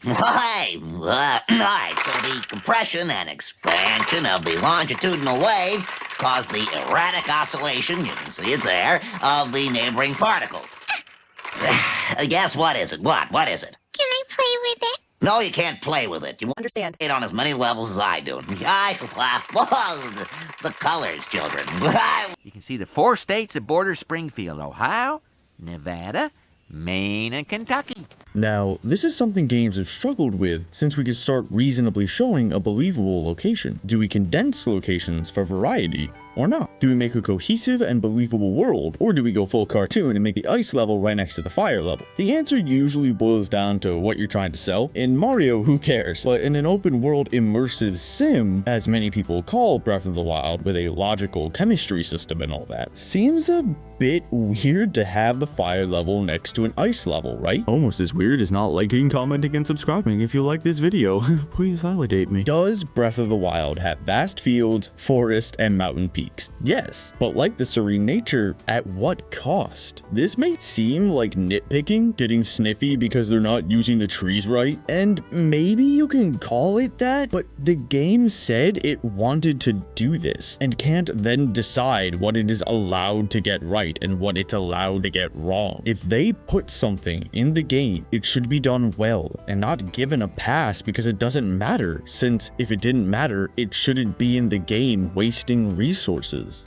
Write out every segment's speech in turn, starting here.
Alright, so the compression and expansion of the longitudinal waves cause the erratic oscillation, you can see it there, of the neighboring particles. Guess what is it? What is it? Can I play with it? No, you can't play with it. You understand it on as many levels as I do. The colors, children. You can see the 4 states that border Springfield: Ohio, Nevada, Maine, and Kentucky. Now, this is something games have struggled with since we could start reasonably showing a believable location. Do we condense locations for variety, or not? Do we make a cohesive and believable world, or do we go full cartoon and make the ice level right next to the fire level? The answer usually boils down to what you're trying to sell. In Mario, who cares? But in an open world immersive sim, as many people call Breath of the Wild, with a logical chemistry system and all that, seems a bit weird to have the fire level next to an ice level, right? Almost as weird as not liking, commenting, and subscribing. If you like this video, please validate me. Does Breath of the Wild have vast fields, forest, and mountain peaks? Yes, but like the serene nature, at what cost? This may seem like nitpicking, getting sniffy because they're not using the trees right, and maybe you can call it that, but the game said it wanted to do this, and can't then decide what it is allowed to get right and what it's allowed to get wrong. If they put something in the game, it should be done well, and not given a pass because it doesn't matter, since if it didn't matter, it shouldn't be in the game wasting resources.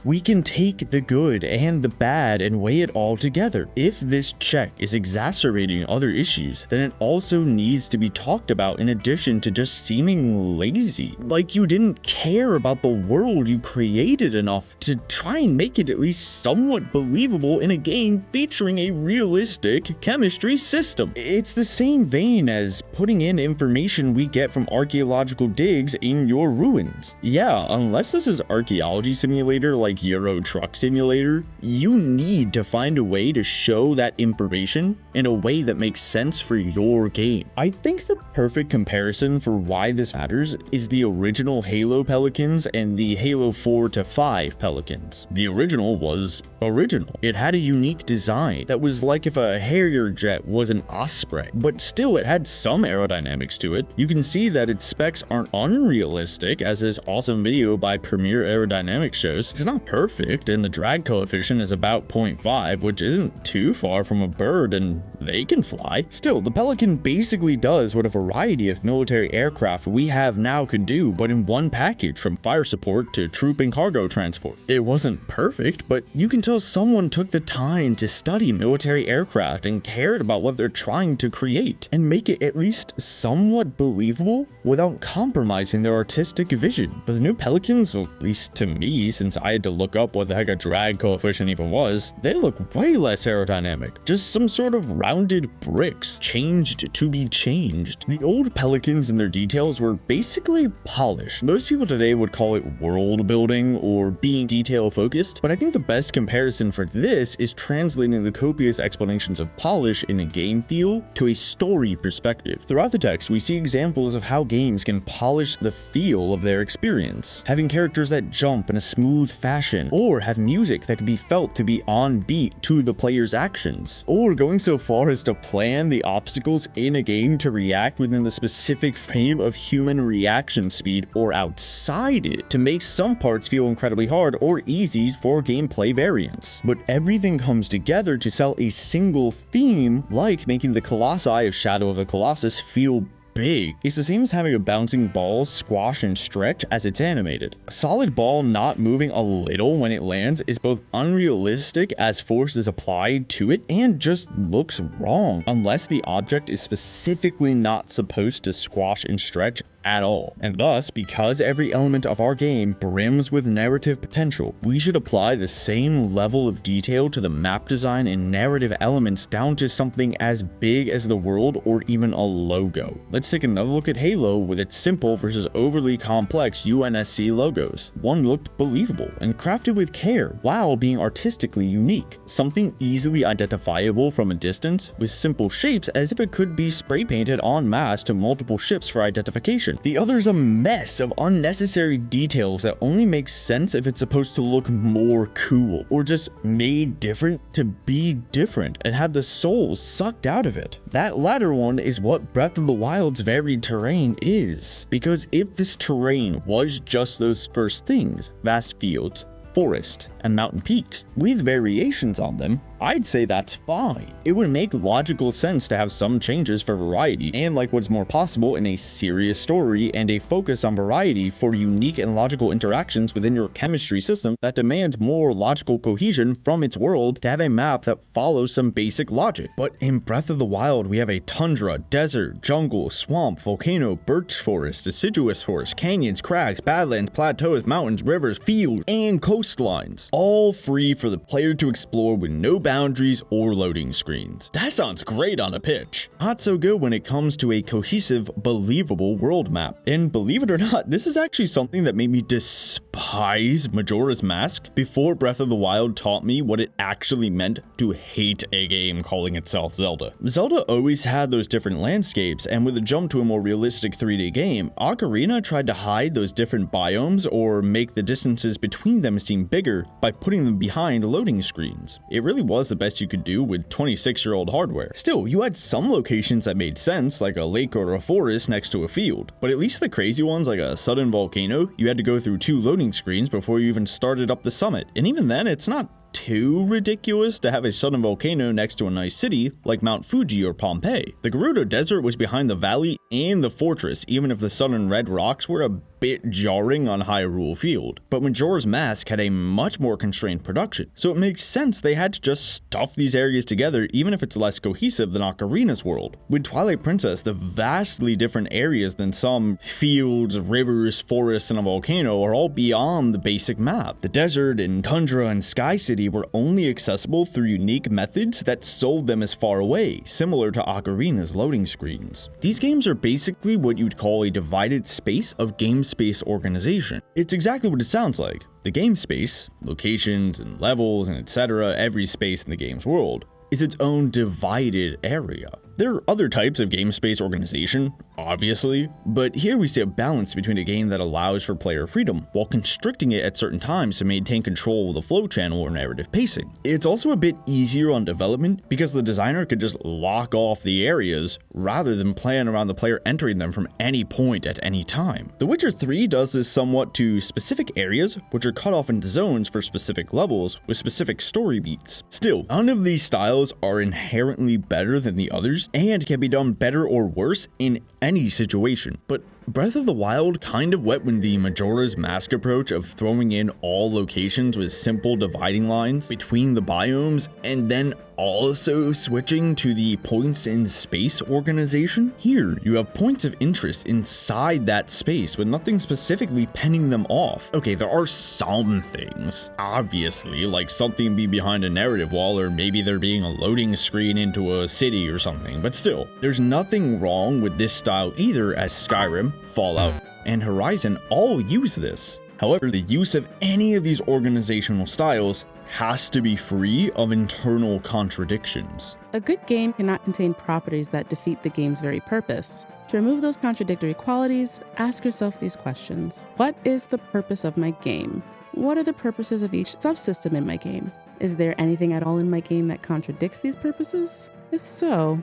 We can take the good and the bad and weigh it all together. If this check is exacerbating other issues, then it also needs to be talked about in addition to just seeming lazy. Like you didn't care about the world you created enough to try and make it at least somewhat believable in a game featuring a realistic chemistry system. It's the same vein as putting in information we get from archaeological digs in your ruins. Yeah, unless this is archaeology simulator like Euro Truck Simulator, you need to find a way to show that information in a way that makes sense for your game. I think the perfect comparison for why this matters is the original Halo Pelicans and the Halo 4 to 5 Pelicans. The original was original. It had a unique design that was like if a Harrier jet was an Osprey, but still it had some aerodynamics to it. You can see that its specs aren't unrealistic, as this awesome video by Premier Aerodynamics shows. It's not perfect, and the drag coefficient is about 0.5, which isn't too far from a bird, and they can fly. Still, the Pelican basically does what a variety of military aircraft we have now could do, but in one package, from fire support to troop and cargo transport. It wasn't perfect, but you can tell someone took the time to study military aircraft and cared about what they're trying to create, and make it at least somewhat believable without compromising their artistic vision. But the new Pelicans, well, at least to me, since I had to look up what the heck a drag coefficient even was, they look way less aerodynamic. Just some sort of rounded bricks, changed to be changed. The old Pelicans and their details were basically polished. Most people today would call it world building or being detail focused, but I think the best comparison for this is translating the copious explanations of polish in a game feel to a story perspective. Throughout the text, we see examples of how games can polish the feel of their experience, having characters that jump in a smooth fashion, or have music that can be felt to be on beat to the player's actions, or going so far as to plan the obstacles in a game to react within the specific frame of human reaction speed or outside it, to make some parts feel incredibly hard or easy for gameplay variants. But everything comes together to sell a single theme, like making the Colossi of Shadow of the Colossus feel big. It's the same as having a bouncing ball squash and stretch as it's animated. A solid ball not moving a little when it lands is both unrealistic as force is applied to it and just looks wrong unless the object is specifically not supposed to squash and stretch at all. And thus, because every element of our game brims with narrative potential, we should apply the same level of detail to the map design and narrative elements down to something as big as the world or even a logo. Let's take another look at Halo with its simple versus overly complex UNSC logos. One looked believable and crafted with care while being artistically unique. Something easily identifiable from a distance with simple shapes as if it could be spray painted en masse to multiple ships for identification. location. The other's a mess of unnecessary details that only make sense if it's supposed to look more cool, or just made different to be different and have the soul sucked out of it. That latter one is what Breath of the Wild's varied terrain is, because if this terrain was just those first things, vast fields, forest, and mountain peaks, with variations on them, I'd say that's fine. It would make logical sense to have some changes for variety, and like what's more possible in a serious story and a focus on variety for unique and logical interactions within your chemistry system that demands more logical cohesion from its world to have a map that follows some basic logic. But in Breath of the Wild, we have a tundra, desert, jungle, swamp, volcano, birch forest, deciduous forest, canyons, crags, badlands, plateaus, mountains, rivers, fields, and coastlines, all free for the player to explore with no boundaries or loading screens. That sounds great on a pitch. Not so good when it comes to a cohesive, believable world map. And believe it or not, this is actually something that made me despise Majora's Mask before Breath of the Wild taught me what it actually meant to hate a game calling itself Zelda. Zelda always had those different landscapes, and with a jump to a more realistic 3D game, Ocarina tried to hide those different biomes or make the distances between them seem bigger by putting them behind loading screens. It really was the best you could do with 26-year-old hardware. Still, you had some locations that made sense, like a lake or a forest next to a field, but at least the crazy ones like a sudden volcano, you had to go through 2 loading screens before you even started up the summit, and even then it's not too ridiculous to have a sudden volcano next to a nice city like Mount Fuji or Pompeii. The Gerudo Desert was behind the valley and the fortress, even if the sudden red rocks were a bit jarring on Hyrule Field. But Majora's Mask had a much more constrained production, so it makes sense they had to just stuff these areas together even if it's less cohesive than Ocarina's world. With Twilight Princess, the vastly different areas than some fields, rivers, forests, and a volcano are all beyond the basic map. The desert and tundra and Sky City were only accessible through unique methods that sold them as far away, similar to Ocarina's loading screens. These games are basically what you'd call a divided space of game space organization. It's exactly what it sounds like. The game space, locations and levels and etc., every space in the game's world, is its own divided area. There are other types of game space organization, obviously, but here we see a balance between a game that allows for player freedom while constricting it at certain times to maintain control of the flow channel or narrative pacing. It's also a bit easier on development because the designer could just lock off the areas rather than plan around the player entering them from any point at any time. The Witcher 3 does this somewhat to specific areas, which are cut off into zones for specific levels with specific story beats. Still, none of these styles are inherently better than the others, and can be done better or worse in any situation. But Breath of the Wild kind of went with the Majora's Mask approach of throwing in all locations with simple dividing lines between the biomes and then also switching to the points in space organization. Here, you have points of interest inside that space with nothing specifically penning them off. Okay, there are some things, obviously, like something being behind a narrative wall or maybe there being a loading screen into a city or something, but still, there's nothing wrong with this style either, as Skyrim, Fallout, and Horizon all use this. However, the use of any of these organizational styles has to be free of internal contradictions. A good game cannot contain properties that defeat the game's very purpose. To remove those contradictory qualities, ask yourself these questions. What is the purpose of my game? What are the purposes of each subsystem in my game? Is there anything at all in my game that contradicts these purposes? If so,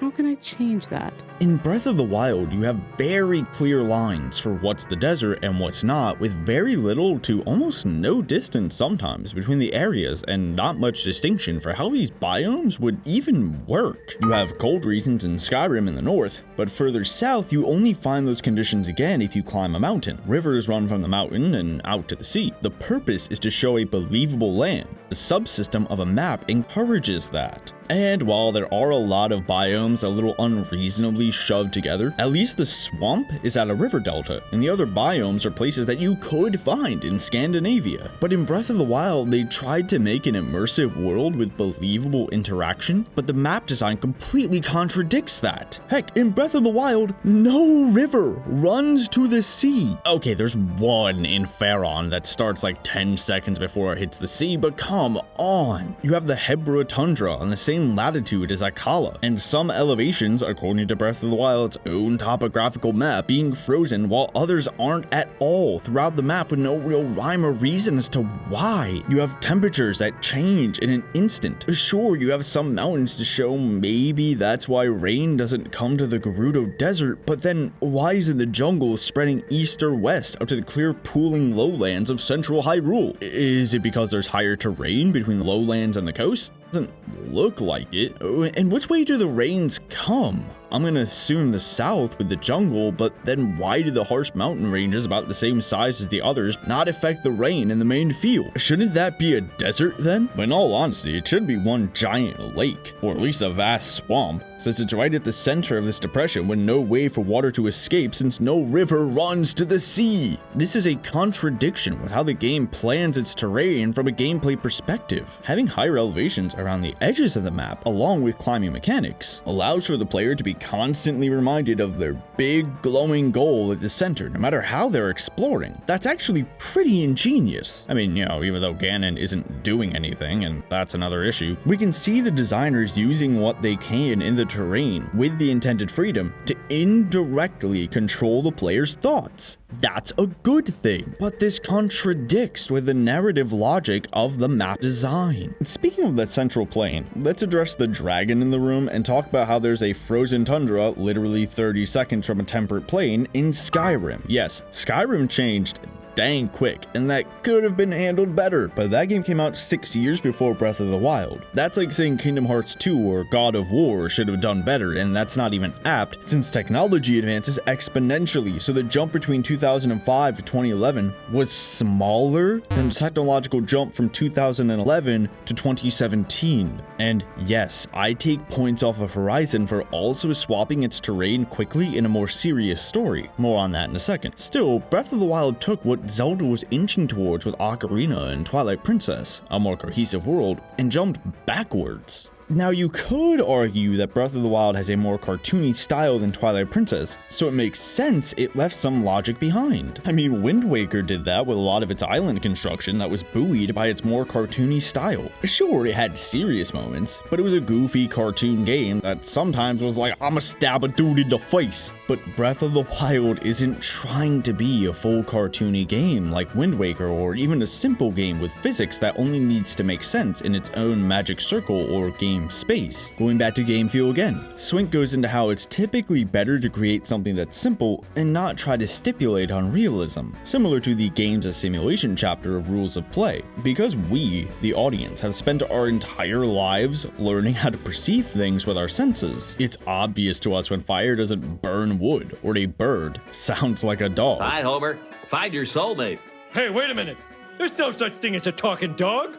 how can I change that? In Breath of the Wild, you have very clear lines for what's the desert and what's not, with very little to almost no distance sometimes between the areas and not much distinction for how these biomes would even work. You have cold regions in Skyrim in the north, but further south you only find those conditions again if you climb a mountain. Rivers run from the mountain and out to the sea. The purpose is to show a believable land. The subsystem of a map encourages that. And while there are a lot of biomes a little unreasonably shoved together, at least the swamp is at a river delta, and the other biomes are places that you could find in Scandinavia. But in Breath of the Wild, they tried to make an immersive world with believable interaction, but the map design completely contradicts that. Heck, in Breath of the Wild, no river runs to the sea. Okay, there's one in Faron that starts like 10 seconds before it hits the sea, but come on. You have the Hebra Tundra on the same same latitude as Akala, and some elevations, according to Breath of the Wild's own topographical map, being frozen while others aren't at all throughout the map with no real rhyme or reason as to why. You have temperatures that change in an instant. Sure, you have some mountains to show maybe that's why rain doesn't come to the Gerudo Desert, but then why isn't the jungle spreading east or west up to the clear pooling lowlands of central Hyrule? Is it because there's higher terrain between the lowlands and the coast? Doesn't look like it. And which way do the rains come? I'm gonna assume the south with the jungle, but then why do the harsh mountain ranges about the same size as the others not affect the rain in the main field? Shouldn't that be a desert then? But in all honesty, it should be one giant lake, or at least a vast swamp, since it's right at the center of this depression with no way for water to escape since no river runs to the sea. This is a contradiction with how the game plans its terrain from a gameplay perspective. Having higher elevations around the edges of the map, along with climbing mechanics, allows for the player to be constantly reminded of their big glowing goal at the center, no matter how they're exploring. That's actually pretty ingenious. I mean, even though Ganon isn't doing anything, and that's another issue, we can see the designers using what they can in the terrain with the intended freedom to indirectly control the player's thoughts. That's a good thing, but this contradicts with the narrative logic of the map design. Speaking of that central plain, let's address the dragon in the room and talk about how there's a frozen tundra literally 30 seconds from a temperate plain in Skyrim. Yes, Skyrim changed dang quick, and that could have been handled better, but that game came out 6 years before Breath of the Wild. That's like saying Kingdom Hearts 2 or God of War should have done better, and that's not even apt since technology advances exponentially, so the jump between 2005 to 2011 was smaller than the technological jump from 2011 to 2017. And yes, I take points off of Horizon for also swapping its terrain quickly in a more serious story. More on that in a second. Still, Breath of the Wild took what Zelda was inching towards with Ocarina and Twilight Princess, a more cohesive world, and jumped backwards. Now, you could argue that Breath of the Wild has a more cartoony style than Twilight Princess, so it makes sense it left some logic behind. I mean, Wind Waker did that with a lot of its island construction that was buoyed by its more cartoony style. Sure, it had serious moments, but it was a goofy cartoon game that sometimes was like, I'ma stab a dude in the face. But Breath of the Wild isn't trying to be a full cartoony game like Wind Waker, or even a simple game with physics that only needs to make sense in its own magic circle or game space. Going back to game feel again, Swink goes into how it's typically better to create something that's simple and not try to stipulate on realism, similar to the games as simulation chapter of Rules of Play. Because we, the audience, have spent our entire lives learning how to perceive things with our senses, it's obvious to us when fire doesn't burn wood or a bird sounds like a dog. Hi, Homer. Find your soulmate. Hey, wait a minute. There's no such thing as a talking dog.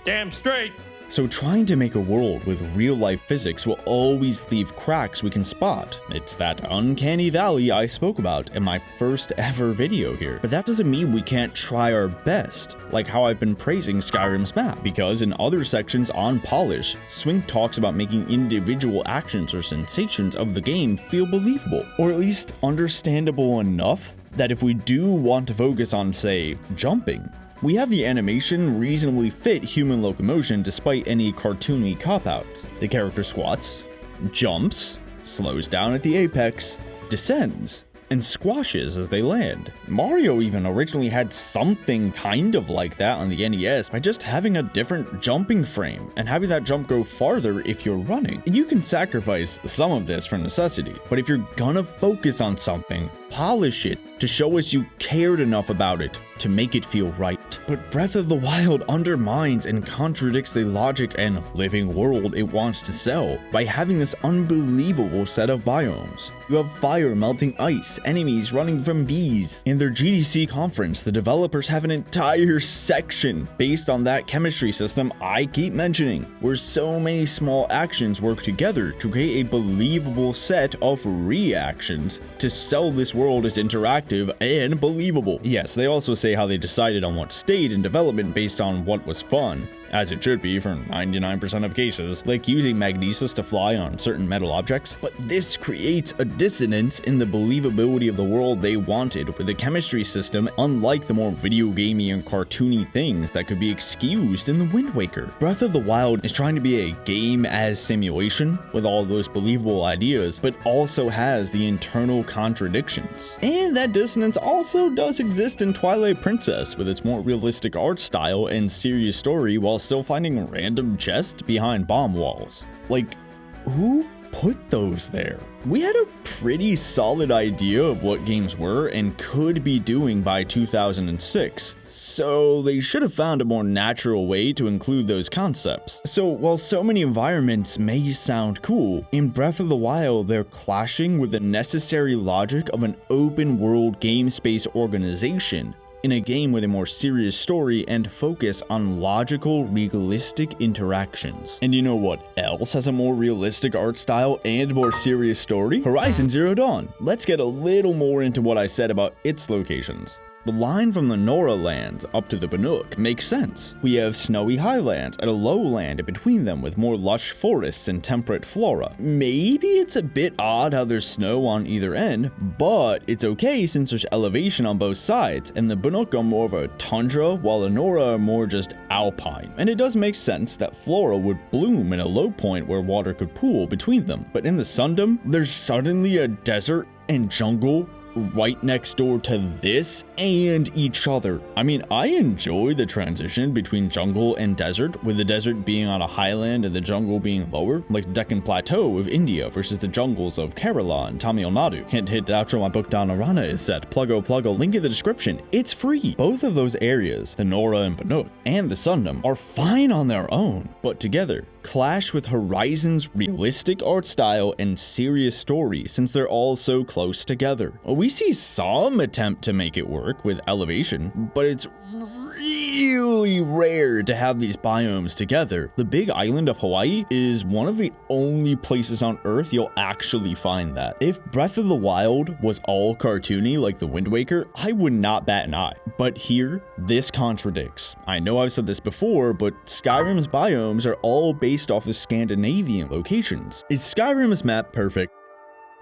Damn straight. So trying to make a world with real-life physics will always leave cracks we can spot. It's that uncanny valley I spoke about in my first ever video here. But that doesn't mean we can't try our best, like how I've been praising Skyrim's map, because in other sections on Polish, Swink talks about making individual actions or sensations of the game feel believable, or at least understandable enough that if we do want to focus on, say, jumping, we have the animation reasonably fit human locomotion despite any cartoony cop-outs. The character squats, jumps, slows down at the apex, descends, and squashes as they land. Mario even originally had something kind of like that on the NES by just having a different jumping frame and having that jump go farther if you're running. And you can sacrifice some of this for necessity, but if you're gonna focus on something, polish it to show us you cared enough about it to make it feel right. But Breath of the Wild undermines and contradicts the logic and living world it wants to sell by having this unbelievable set of biomes. You have fire melting ice, enemies running from bees. In their GDC conference, the developers have an entire section based on that chemistry system I keep mentioning, where so many small actions work together to create a believable set of reactions to sell this world as interactive and believable. Yes, they also say how they decided on what stayed in development based on what was fun, as it should be for 99% of cases, like using magnesis to fly on certain metal objects, but this creates a dissonance in the believability of the world they wanted with a chemistry system unlike the more video gamey and cartoony things that could be excused in the Wind Waker. Breath of the Wild is trying to be a game as simulation with all those believable ideas, but also has the internal contradictions. And that dissonance also does exist in Twilight Princess with its more realistic art style and serious story while still finding random chests behind bomb walls. Like, who put those there? We had a pretty solid idea of what games were and could be doing by 2006, so they should have found a more natural way to include those concepts. So while so many environments may sound cool, in Breath of the Wild they're clashing with the necessary logic of an open world game space organization in a game with a more serious story and focus on logical, realistic interactions. And you know what else has a more realistic art style and more serious story? Horizon Zero Dawn. Let's get a little more into what I said about its locations. The line from the Nora lands up to the Bannock makes sense. We have snowy highlands and a lowland in between them with more lush forests and temperate flora. Maybe it's a bit odd how there's snow on either end, but it's okay since there's elevation on both sides, and the Bannock are more of a tundra while the Nora are more just alpine. And it does make sense that flora would bloom in a low point where water could pool between them. But in the Sundom, there's suddenly a desert and jungle right next door to this and each other. I mean, I enjoy the transition between jungle and desert, with the desert being on a highland and the jungle being lower, like the Deccan Plateau of India versus the jungles of Kerala and Tamil Nadu. Hint, hint, outro my book Danarana is set. Pluggo, link in the description. It's free. Both of those areas, the Nora and Bannock and the Sundom, are fine on their own, but together clash with Horizon's realistic art style and serious story since they're all so close together. We see some attempt to make it work with elevation, but it's really rare to have these biomes together. The big island of Hawaii is one of the only places on Earth you'll actually find that. If Breath of the Wild was all cartoony like the Wind Waker, I would not bat an eye. But here, this contradicts. I know I've said this before, but Skyrim's biomes are all based off of Scandinavian locations. Is Skyrim's map perfect?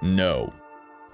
No.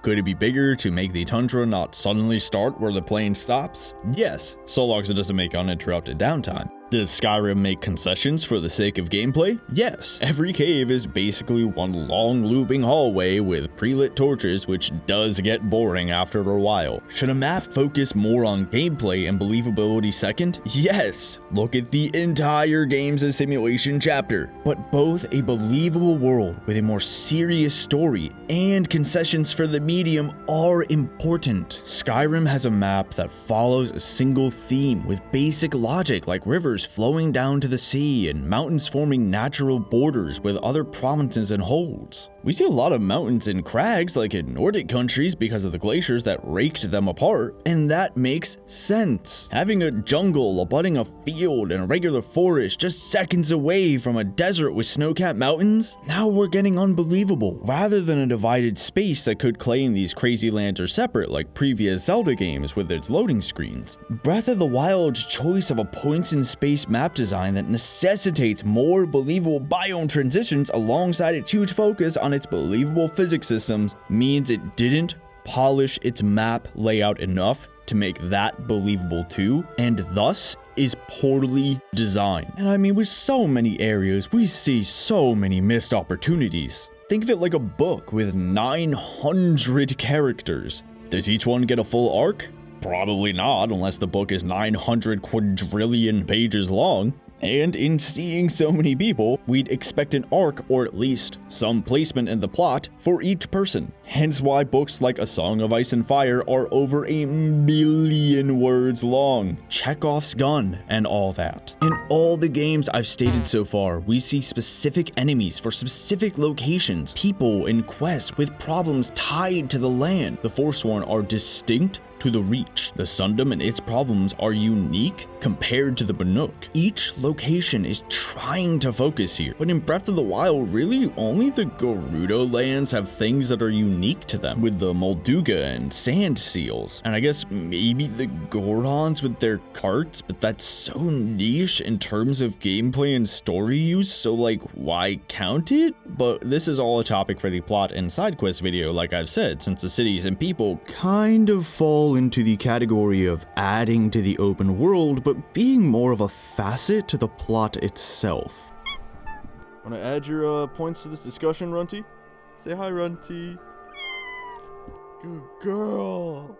Could it be bigger to make the tundra not suddenly start where the plane stops? Yes, so long as it doesn't make uninterrupted downtime. Does Skyrim make concessions for the sake of gameplay? Yes. Every cave is basically one long looping hallway with pre-lit torches, which does get boring after a while. Should a map focus more on gameplay and believability second? Yes. Look at the entire games as simulation chapter. But both a believable world with a more serious story and concessions for the medium are important. Skyrim has a map that follows a single theme with basic logic like rivers flowing down to the sea and mountains forming natural borders with other provinces and holds. We see a lot of mountains and crags like in Nordic countries because of the glaciers that raked them apart, and that makes sense. Having a jungle abutting a field and a regular forest just seconds away from a desert with snow-capped mountains, now we're getting unbelievable, rather than a divided space that could claim these crazy lands are separate like previous Zelda games with its loading screens. Breath of the Wild's choice of a points in space map design that necessitates more believable biome transitions alongside its huge focus on its believable physics systems means it didn't polish its map layout enough to make that believable too, and thus is poorly designed. And I mean, with so many areas, we see so many missed opportunities. Think of it like a book with 900 characters. Does each one get a full arc? Probably not, unless the book is 900 quadrillion pages long. And in seeing so many people, we'd expect an arc or at least some placement in the plot for each person. Hence why books like A Song of Ice and Fire are over 1 billion words long. Chekhov's gun and all that. In all the games I've stated so far, we see specific enemies for specific locations, people and quests with problems tied to the land. The Forsworn are distinct to the Reach. The Sundom and its problems are unique compared to the Bannock. Each location is trying to focus here, but in Breath of the Wild, really only the Gerudo lands have things that are unique to them, with the Molduga and Sand Seals, and I guess maybe the Gorons with their carts, but that's so niche in terms of gameplay and story use, so like why count it? But this is all a topic for the plot and side quest video, like I've said, since the cities and people kind of fall into the category of adding to the open world, but being more of a facet to the plot itself. Wanna add your points to this discussion, Runty? Say hi, Runty. Good girl.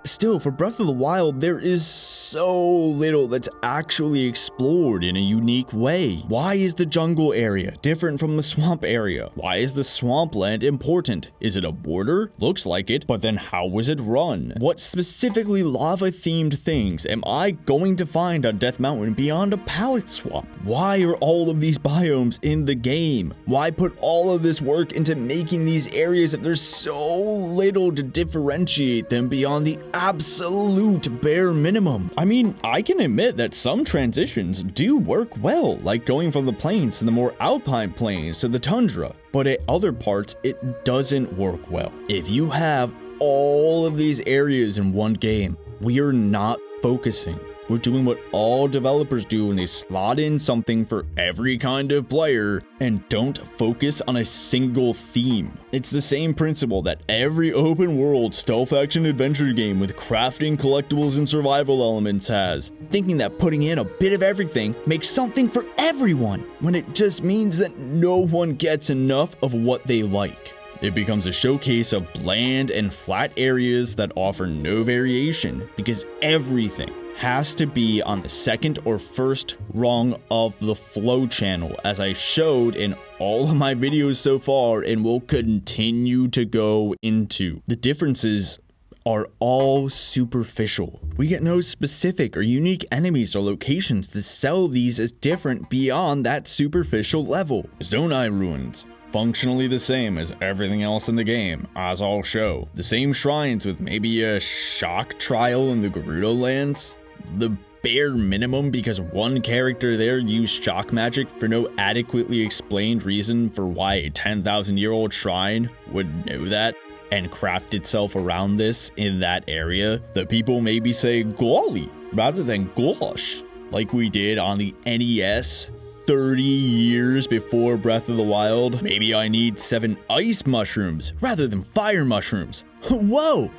Still, for Breath of the Wild, there is so little that's actually explored in a unique way. Why is the jungle area different from the swamp area? Why is the swampland important? Is it a border? Looks like it, but then how was it run? What specifically lava-themed things am I going to find on Death Mountain beyond a palette swap? Why are all of these biomes in the game? Why put all of this work into making these areas if there's so little to differentiate them beyond the absolute bare minimum? I mean, I can admit that some transitions do work well, like going from the plains to the more alpine plains to the tundra, but at other parts, it doesn't work well. If you have all of these areas in one game, we are not focusing. We're doing what all developers do when they slot in something for every kind of player and don't focus on a single theme. It's the same principle that every open world stealth action adventure game with crafting, collectibles, and survival elements has, thinking that putting in a bit of everything makes something for everyone, when it just means that no one gets enough of what they like. It becomes a showcase of bland and flat areas that offer no variation because everything has to be on the second or first rung of the flow channel, as I showed in all of my videos so far and will continue to go into. The differences are all superficial. We get no specific or unique enemies or locations to sell these as different beyond that superficial level. Zonai Ruins, functionally the same as everything else in the game, as I'll show. The same shrines with maybe a shock trial in the Gerudo lands. The bare minimum because one character there used shock magic for no adequately explained reason for why a 10,000-year-old shrine would know that and craft itself around this in that area. The people maybe say golly rather than gosh, like we did on the NES 30 years before Breath of the Wild. Maybe I need 7 ice mushrooms rather than fire mushrooms. Whoa!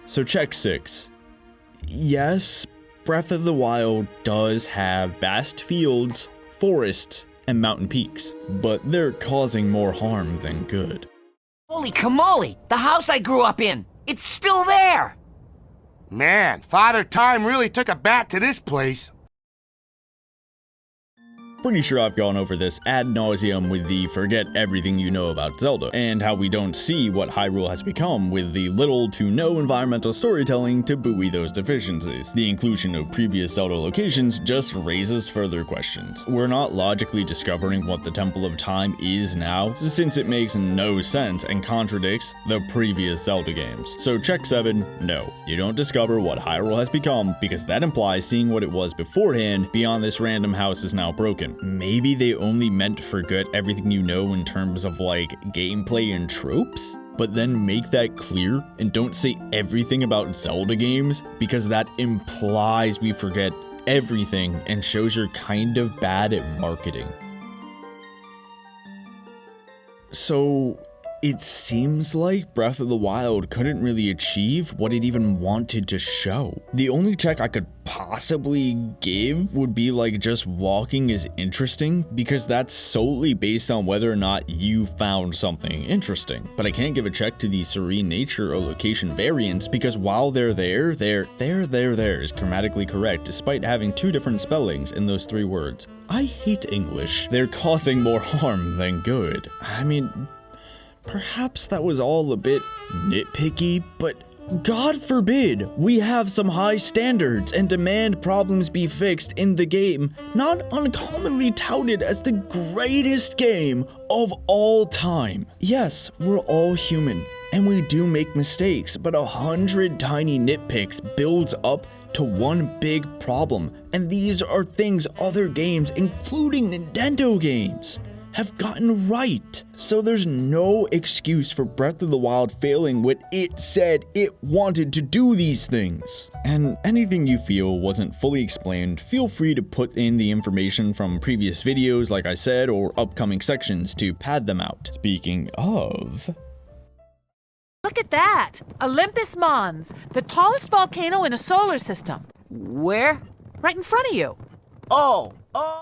So check 6. Yes, Breath of the Wild does have vast fields, forests, and mountain peaks, but they're causing more harm than good. Holy camole! The house I grew up in! It's still there! Man, Father Time really took a bat to this place. Pretty sure I've gone over this ad nauseum with the forget everything you know about Zelda, and how we don't see what Hyrule has become with the little to no environmental storytelling to buoy those deficiencies. The inclusion of previous Zelda locations just raises further questions. We're not logically discovering what the Temple of Time is now, since it makes no sense and contradicts the previous Zelda games. So check 7, no. You don't discover what Hyrule has become, because that implies seeing what it was beforehand beyond this random house is now broken. Maybe they only meant forget everything you know in terms of like gameplay and tropes, but then make that clear and don't say everything about Zelda games because that implies we forget everything and shows you're kind of bad at marketing. So it seems like Breath of the Wild couldn't really achieve what it even wanted to show. The only check I could possibly give would be like just walking is interesting, because that's solely based on whether or not you found something interesting. But I can't give a check to the serene nature or location variance because while they're there is grammatically correct despite having 2 different spellings in those 3 words. I hate English. They're causing more harm than good. I mean, perhaps that was all a bit nitpicky, but God forbid we have some high standards and demand problems be fixed in the game, not uncommonly touted as the greatest game of all time. Yes, we're all human, And we do make mistakes, but 100 tiny nitpicks builds up to one big problem. And these are things other games, including Nintendo games, have gotten right. So there's no excuse for Breath of the Wild failing when it said it wanted to do these things. And anything you feel wasn't fully explained, feel free to put in the information from previous videos, like I said, or upcoming sections to pad them out. Speaking of... Look at that! Olympus Mons, the tallest volcano in the solar system. Where? Right in front of you. Oh.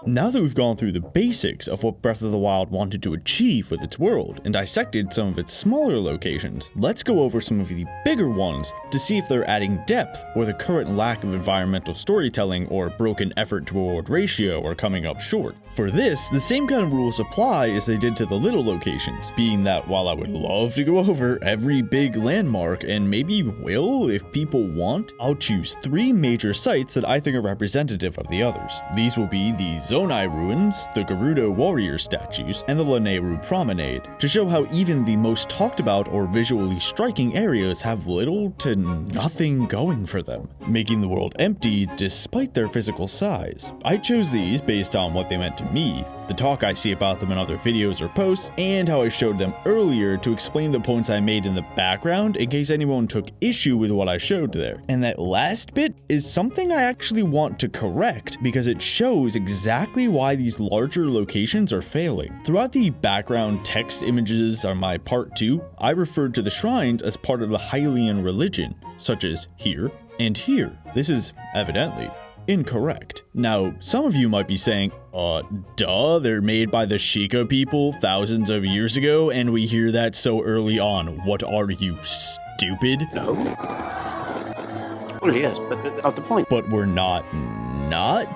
Now that we've gone through the basics of what Breath of the Wild wanted to achieve with its world and dissected some of its smaller locations, let's go over some of the bigger ones to see if they're adding depth or the current lack of environmental storytelling or broken effort to reward ratio are coming up short. For this, the same kind of rules apply as they did to the little locations, being that while I would love to go over every big landmark, and maybe will if people want, I'll choose 3 major sites that I think are representative of the others. These will be the Zonai Ruins, the Gerudo warrior statues, and the Lanayru Prominade, to show how even the most talked about or visually striking areas have little to nothing going for them, making the world empty despite their physical size. I chose these based on what they meant to me, the talk I see about them in other videos or posts, and how I showed them earlier to explain the points I made in the background in case anyone took issue with what I showed there. And that last bit is something I actually want to correct because it shows exactly why these larger locations are failing. Throughout the background text images on my part 2, I referred to the shrines as part of the Hylian religion, such as here and here. This is evidently incorrect. Now, some of you might be saying, duh, they're made by the Sheikah people thousands of years ago, and we hear that so early on. What are you, stupid? No. Well, yes, but at the point. But we're not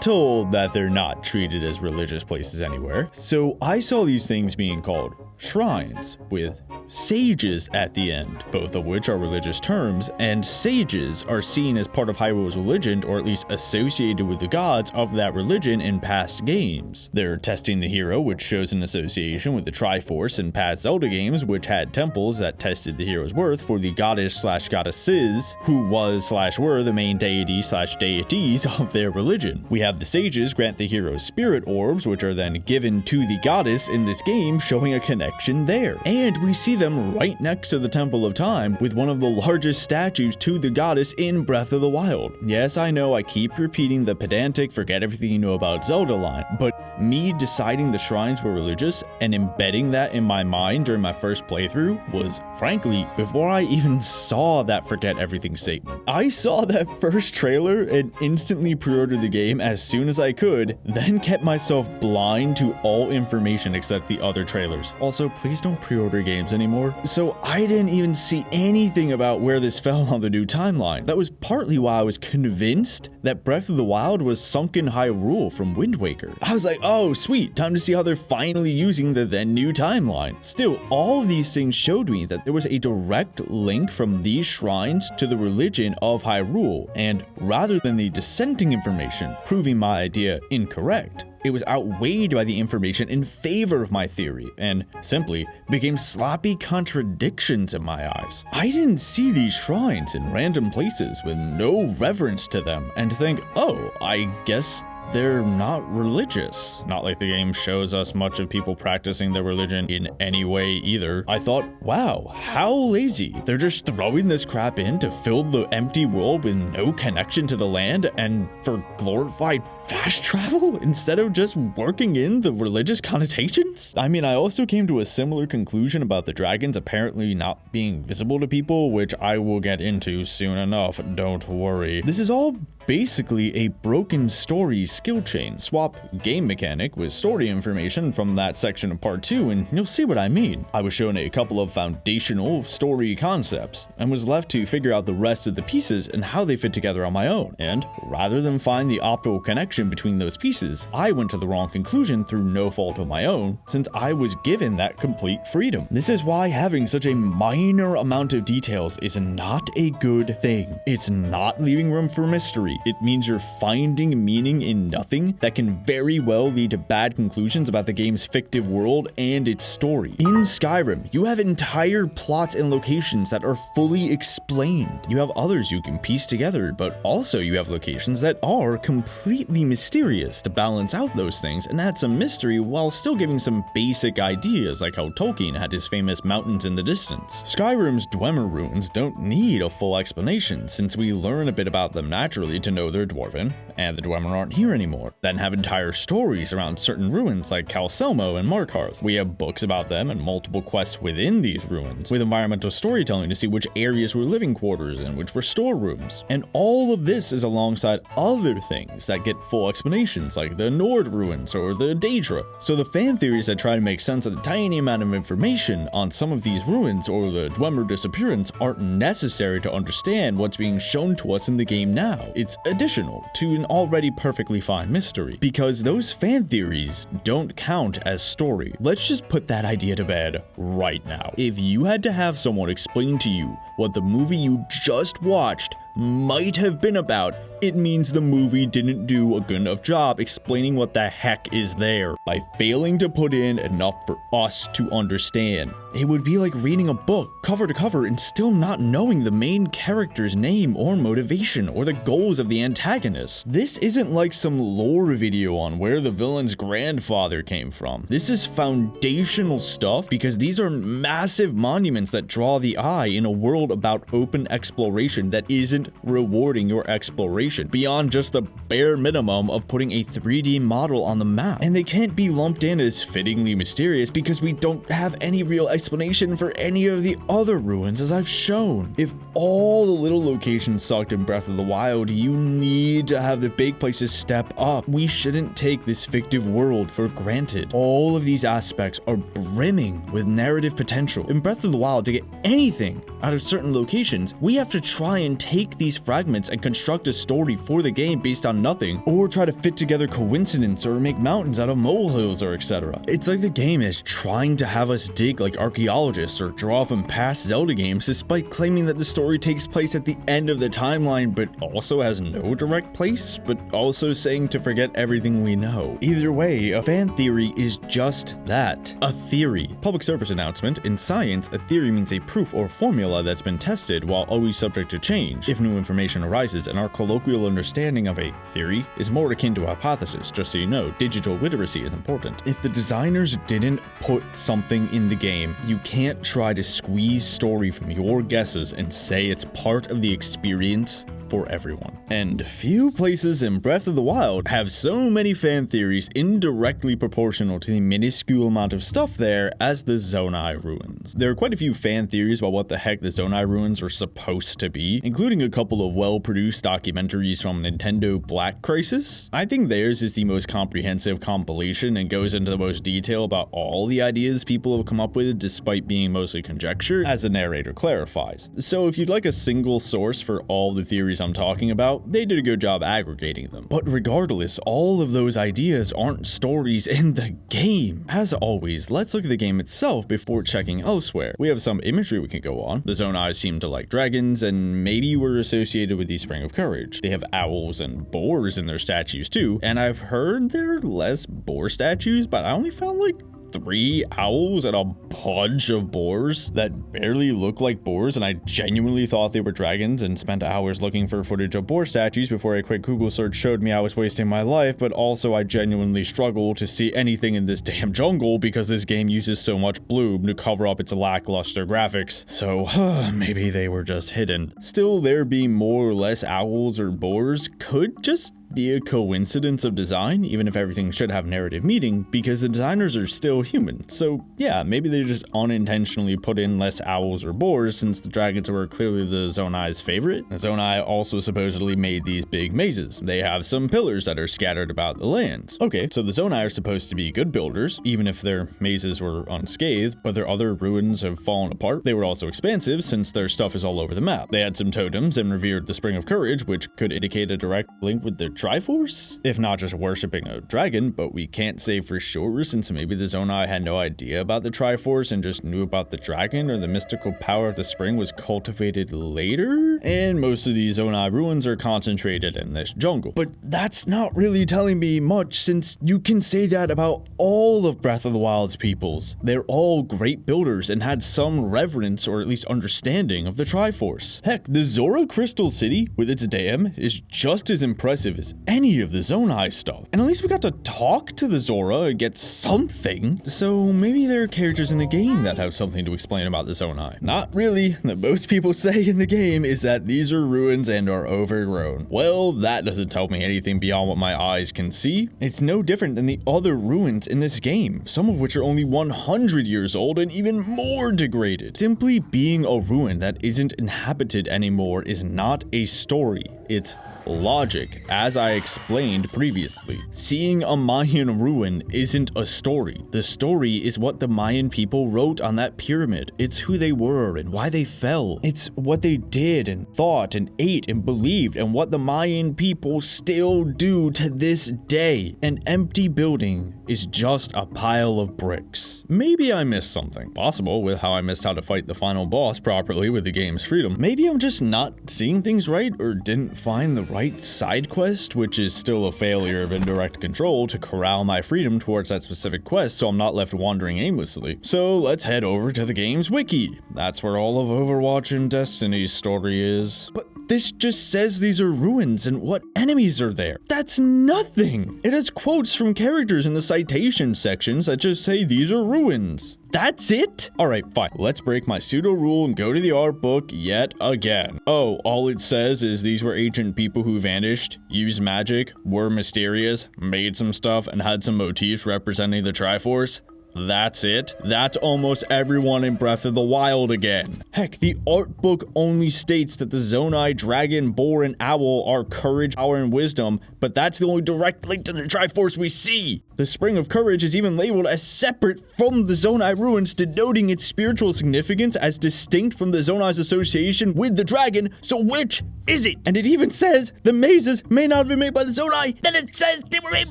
told that they're not treated as religious places anywhere. So I saw these things being called shrines with sages at the end, both of which are religious terms, and sages are seen as part of Hyrule's religion, or at least associated with the gods of that religion in past games. They're testing the hero, which shows an association with the Triforce in past Zelda games, which had temples that tested the hero's worth for the goddess/goddesses who was/were the main deity/deities of their religion. We have the sages grant the hero spirit orbs, which are then given to the goddess in this game, showing a connection there. And we see them right next to the Temple of Time with one of the largest statues to the goddess in Breath of the Wild. Yes, I know I keep repeating the pedantic forget everything you know about Zelda line, but me deciding the shrines were religious and embedding that in my mind during my first playthrough was, frankly, before I even saw that forget everything statement. I saw that first trailer and instantly pre-ordered the game as soon as I could, then kept myself blind to all information except the other trailers. Also, please don't pre-order games anymore. So I didn't even see anything about where this fell on the new timeline. That was partly why I was convinced that Breath of the Wild was sunken Hyrule from Wind Waker. I was like, oh sweet, time to see how they're finally using the then new timeline. Still, all of these things showed me that there was a direct link from these shrines to the religion of Hyrule, and rather than the dissenting information proving my idea incorrect, it was outweighed by the information in favor of my theory, and simply became sloppy contradictions in my eyes. I didn't see these shrines in random places with no reverence to them and think, oh, I guess they're not religious. Not like the game shows us much of people practicing their religion in any way either. I thought, wow, how lazy. They're just throwing this crap in to fill the empty world with no connection to the land and for glorified fast travel instead of just working in the religious connotations? I mean, I also came to a similar conclusion about the dragons apparently not being visible to people, which I will get into soon enough, don't worry. This is all basically a broken story skill chain. Swap game mechanic with story information from that section of part 2 and you'll see what I mean. I was shown a couple of foundational story concepts and was left to figure out the rest of the pieces and how they fit together on my own. And rather than find the optimal connection between those pieces, I went to the wrong conclusion through no fault of my own, since I was given that complete freedom. This is why having such a minor amount of details is not a good thing. It's not leaving room for mystery. story. It means you're finding meaning in nothing that can very well lead to bad conclusions about the game's fictive world and its story. In Skyrim, you have entire plots and locations that are fully explained. You have others you can piece together, but also you have locations that are completely mysterious to balance out those things and add some mystery while still giving some basic ideas, like how Tolkien had his famous mountains in the distance. Skyrim's Dwemer ruins don't need a full explanation, since we learn a bit about them naturally to know they're dwarven, and the Dwemer aren't here anymore. Then have entire stories around certain ruins like Calselmo and Markarth. We have books about them and multiple quests within these ruins, with environmental storytelling to see which areas were living quarters and which were storerooms. And all of this is alongside other things that get full explanations, like the Nord ruins or the Daedra. So the fan theories that try to make sense of the tiny amount of information on some of these ruins or the Dwemer disappearance aren't necessary to understand what's being shown to us in the game now. It's additional to an already perfectly fine mystery, because those fan theories don't count as story. Let's just put that idea to bed right now. If you had to have someone explain to you what the movie you just watched might have been about, it means the movie didn't do a good enough job explaining what the heck is there by failing to put in enough for us to understand. It would be like reading a book cover to cover and still not knowing the main character's name or motivation or the goals of the antagonist. This isn't like some lore video on where the villain's grandfather came from. This is foundational stuff, because these are massive monuments that draw the eye in a world about open exploration that isn't rewarding your exploration beyond just the bare minimum of putting a 3D model on the map. And they can't be lumped in as fittingly mysterious because we don't have any real explanation for any of the other ruins, as I've shown. If all the little locations sucked in Breath of the Wild, you need to have the big places step up. We shouldn't take this fictive world for granted. All of these aspects are brimming with narrative potential. In Breath of the Wild, to get anything out of certain locations, we have to try and take these fragments and construct a story for the game based on nothing, or try to fit together coincidence or make mountains out of molehills or etc. It's like the game is trying to have us dig like archaeologists or draw from past Zelda games, despite claiming that the story takes place at the end of the timeline but also has no direct place, but also saying to forget everything we know. Either way, a fan theory is just that, a theory. Public service announcement: in science, a theory means a proof or formula that's been tested while always subject to change. If new information arises, and our colloquial understanding of a theory is more akin to a hypothesis. Just so you know, digital literacy is important. If the designers didn't put something in the game, you can't try to squeeze story from your guesses and say it's part of the experience for everyone. And few places in Breath of the Wild have so many fan theories indirectly proportional to the minuscule amount of stuff there as the Zonai Ruins. There are quite a few fan theories about what the heck the Zonai Ruins are supposed to be, including a couple of well-produced documentaries from Nintendo Black Crisis. I think theirs is the most comprehensive compilation and goes into the most detail about all the ideas people have come up with, despite being mostly conjecture, as the narrator clarifies. So if you'd like a single source for all the theories I'm talking about, they did a good job aggregating them. But regardless, all of those ideas aren't stories in the game. As always, let's look at the game itself before checking elsewhere. We have some imagery we can go on. The Zonai seem to like dragons, and maybe were associated with the Spring of Courage. They have owls and boars in their statues too, and I've heard there are less boar statues, but I only found like 3 owls and a bunch of boars that barely look like boars, and I genuinely thought they were dragons and spent hours looking for footage of boar statues before a quick Google search showed me I was wasting my life. But also I genuinely struggle to see anything in this damn jungle because this game uses so much bloom to cover up its lackluster graphics. So maybe they were just hidden. Still, there being more or less owls or boars could just be a coincidence of design, even if everything should have narrative meaning, because the designers are still human. So yeah, maybe they just unintentionally put in less owls or boars since the dragons were clearly the Zonai's favorite. The Zonai also supposedly made these big mazes. They have some pillars that are scattered about the lands. Okay, so the Zonai are supposed to be good builders, even if their mazes were unscathed, but their other ruins have fallen apart. They were also expansive since their stuff is all over the map. They had some totems and revered the Spring of Courage, which could indicate a direct link with their Triforce, if not just worshipping a dragon, but we can't say for sure since maybe the Zonai had no idea about the Triforce and just knew about the dragon, or the mystical power of the spring was cultivated later. here, and most of these Zonai ruins are concentrated in this jungle. But that's not really telling me much, since you can say that about all of Breath of the Wild's peoples. They're all great builders and had some reverence or at least understanding of the Triforce. Heck, the Zora Crystal City with its dam is just as impressive as any of the Zonai stuff. And at least we got to talk to the Zora and get something. So maybe there are characters in the game that have something to explain about the Zonai. Not really. The most people say in the game is that these are ruins and are overgrown. Well, that doesn't tell me anything beyond what my eyes can see. It's no different than the other ruins in this game, some of which are only 100 years old and even more degraded. Simply being a ruin that isn't inhabited anymore is not a story. It's logic, as I explained previously. Seeing a Mayan ruin isn't a story. The story is what the Mayan people wrote on that pyramid. It's who they were and why they fell. It's what they did and thought and ate and believed, and what the Mayan people still do to this day. An empty building is just a pile of bricks. Maybe I missed something. Possible, with how I missed how to fight the final boss properly with the game's freedom. Maybe I'm just not seeing things right, or didn't find the right side quest, which is still a failure of indirect control to corral my freedom towards that specific quest so I'm not left wandering aimlessly. So let's head over to the game's wiki. That's where all of Overwatch and Destiny's story is. But this just says these are ruins and what enemies are there. That's nothing. It has quotes from characters in the citation sections that just say these are ruins. That's it? Alright, fine. Let's break my pseudo rule and go to the art book yet again. Oh, all it says is these were ancient people who vanished, used magic, were mysterious, made some stuff, and had some motifs representing the Triforce. That's it? That's almost everyone in Breath of the Wild again. Heck, the art book only states that the Zonai, dragon, boar, and owl are courage, power, and wisdom, but that's the only direct link to the Triforce we see. The Spring of Courage is even labeled as separate from the Zonai ruins, denoting its spiritual significance as distinct from the Zonai's association with the dragon, so which is it? And it even says the mazes may not have been made by the Zonai, then it says they were made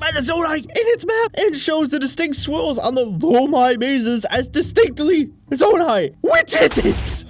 by the Zonai in its map, and shows the distinct swirls on the Lomai mazes as distinctly Zonai. Which is it?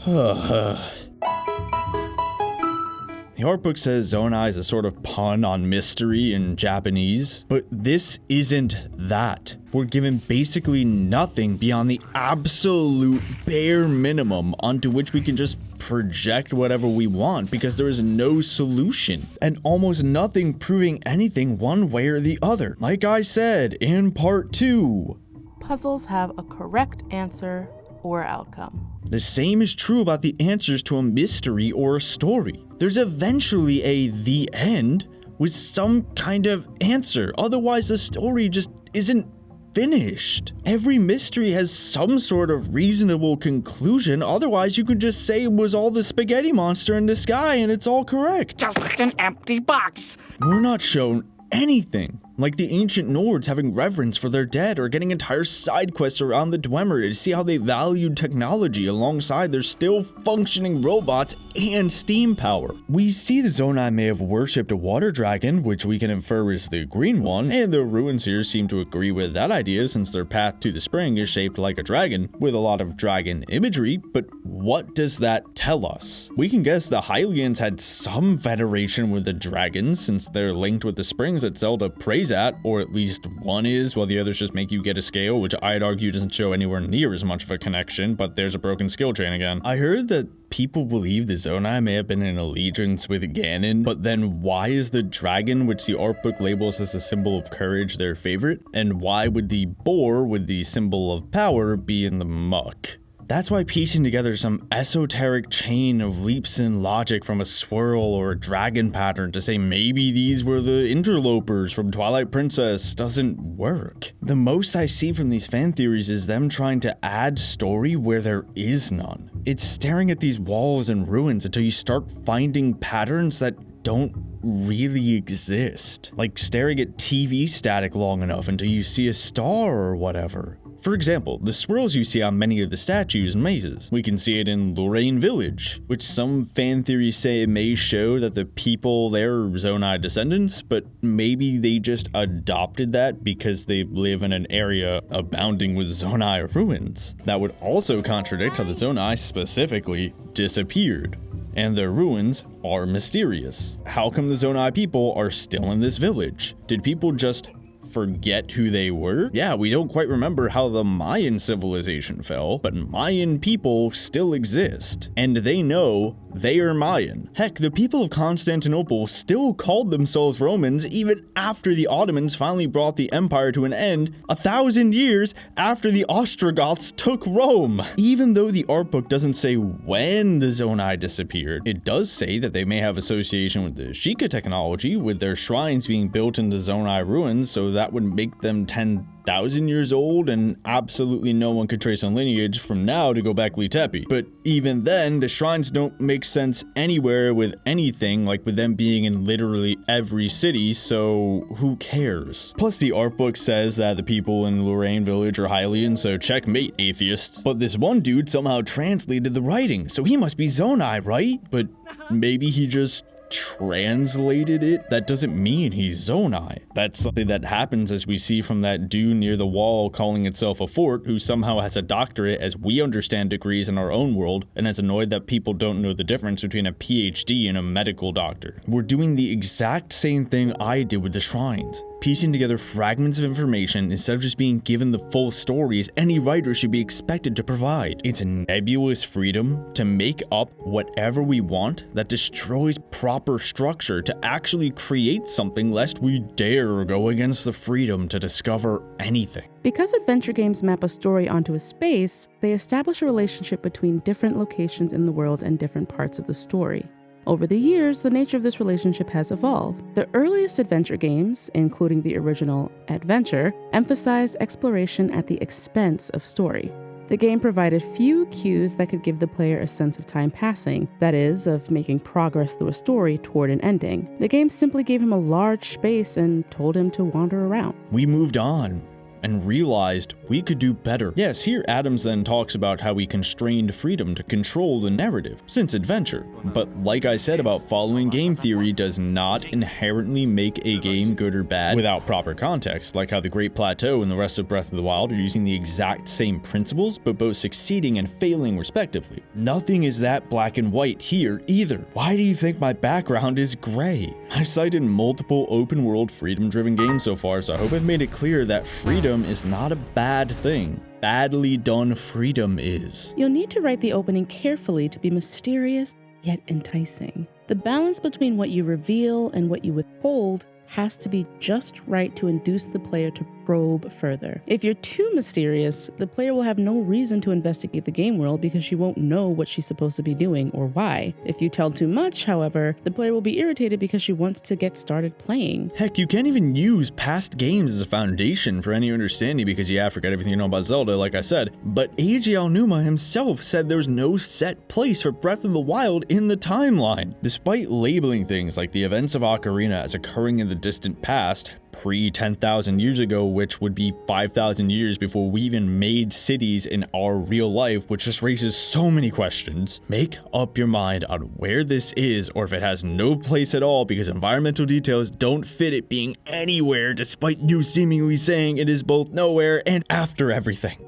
The art book says Zonai is a sort of pun on mystery in Japanese, but this isn't that. We're given basically nothing beyond the absolute bare minimum onto which we can just project whatever we want because there is no solution, and almost nothing proving anything one way or the other. Like I said in part 2, puzzles have a correct answer or outcome. the same is true about the answers to a mystery or a story. There's eventually a the end with some kind of answer, otherwise the story just isn't finished. Every mystery has some sort of reasonable conclusion, otherwise you could just say it was all the spaghetti monster in the sky and it's all correct. Just like an empty box. We're not shown anything, like the ancient Nords having reverence for their dead or getting entire side quests around the Dwemer to see how they valued technology alongside their still functioning robots and steam power. We see the Zonai may have worshipped a water dragon, which we can infer is the green one, and the ruins here seem to agree with that idea since their path to the spring is shaped like a dragon with a lot of dragon imagery. But what does that tell us? We can guess the Hylians had some veneration with the dragons since they're linked with the springs that Zelda prays at, or at least one is, while the others just make you get a scale, which I'd argue doesn't show anywhere near as much of a connection, but there's a broken skill chain again. I heard that people believe the Zonai may have been in allegiance with Ganon, but then why is the dragon, which the art book labels as a symbol of courage, their favorite? And why would the boar with the symbol of power be in the muck? That's why piecing together some esoteric chain of leaps in logic from a swirl or a dragon pattern to say maybe these were the interlopers from Twilight Princess doesn't work. The most I see from these fan theories is them trying to add story where there is none. It's staring at these walls and ruins until you start finding patterns that don't really exist. Like staring at TV static long enough until you see a star or whatever. For example, the swirls you see on many of the statues and mazes. We can see it in Lorraine Village, which some fan theories say it may show that the people there are Zonai descendants, but maybe they just adopted that because they live in an area abounding with Zonai ruins. That would also contradict how the Zonai specifically disappeared. and their ruins are mysterious. How come the Zonai people are still in this village? Did people just forget who they were? Yeah, we don't quite remember how the Mayan civilization fell, but Mayan people still exist, and they know they are Mayan. Heck, the people of Constantinople still called themselves Romans even after the Ottomans finally brought the empire to an end 1,000 years after the Ostrogoths took Rome. Even though the art book doesn't say when the Zonai disappeared, it does say that they may have association with the Sheikah technology, with their shrines being built into Zonai Ruins, so that would make them 10,000 years old, and absolutely no one could trace a lineage from now to Göbekli Tepe. But even then, the shrines don't make sense anywhere with anything, like with them being in literally every city, so who cares? Plus, the art book says that the people in Lorraine village are Hylian, so checkmate, atheists. But this one dude somehow translated the writing, so he must be Zonai, right? But maybe he just translated it? That doesn't mean he's Zonai. That's something that happens, as we see from that dude near the wall calling itself a fort, who somehow has a doctorate as we understand degrees in our own world, and is annoyed that people don't know the difference between a PhD and a medical doctor. We're doing the exact same thing I did with the shrines, piecing together fragments of information instead of just being given the full stories any writer should be expected to provide. It's a nebulous freedom to make up whatever we want that destroys proper structure to actually create something, lest we dare go against the freedom to discover anything. Because adventure games map a story onto a space, they establish a relationship between different locations in the world and different parts of the story. Over the years, the nature of this relationship has evolved. The earliest adventure games, including the original Adventure, emphasized exploration at the expense of story. The game provided few cues that could give the player a sense of time passing, that is, of making progress through a story toward an ending. The game simply gave him a large space and told him to wander around. We moved on and realized we could do better. Yes, here Adams then talks about how we constrained freedom to control the narrative since Adventure. But like I said about following game theory does not inherently make a game good or bad without proper context, like how the Great Plateau and the rest of Breath of the Wild are using the exact same principles, but both succeeding and failing respectively. Nothing is that black and white here either. Why do you think my background is gray? I've cited multiple open world freedom driven games so far, so I hope I've made it clear that freedom is not a bad thing. Badly done freedom is. You'll need to write the opening carefully to be mysterious yet enticing. The balance between what you reveal and what you withhold has to be just right to induce the player to probe further. If you're too mysterious, the player will have no reason to investigate the game world because she won't know what she's supposed to be doing or why. If you tell too much, however, the player will be irritated because she wants to get started playing. Heck, you can't even use past games as a foundation for any understanding because forget everything you know about Zelda, like I said. But Eiji Aonuma himself said there's no set place for Breath of the Wild in the timeline. Despite labeling things like the events of Ocarina as occurring in the distant past, pre-10,000 years ago, which would be 5,000 years before we even made cities in our real life, which just raises so many questions. Make up your mind on where this is, or if it has no place at all because environmental details don't fit it being anywhere, despite you seemingly saying it is both nowhere and after everything.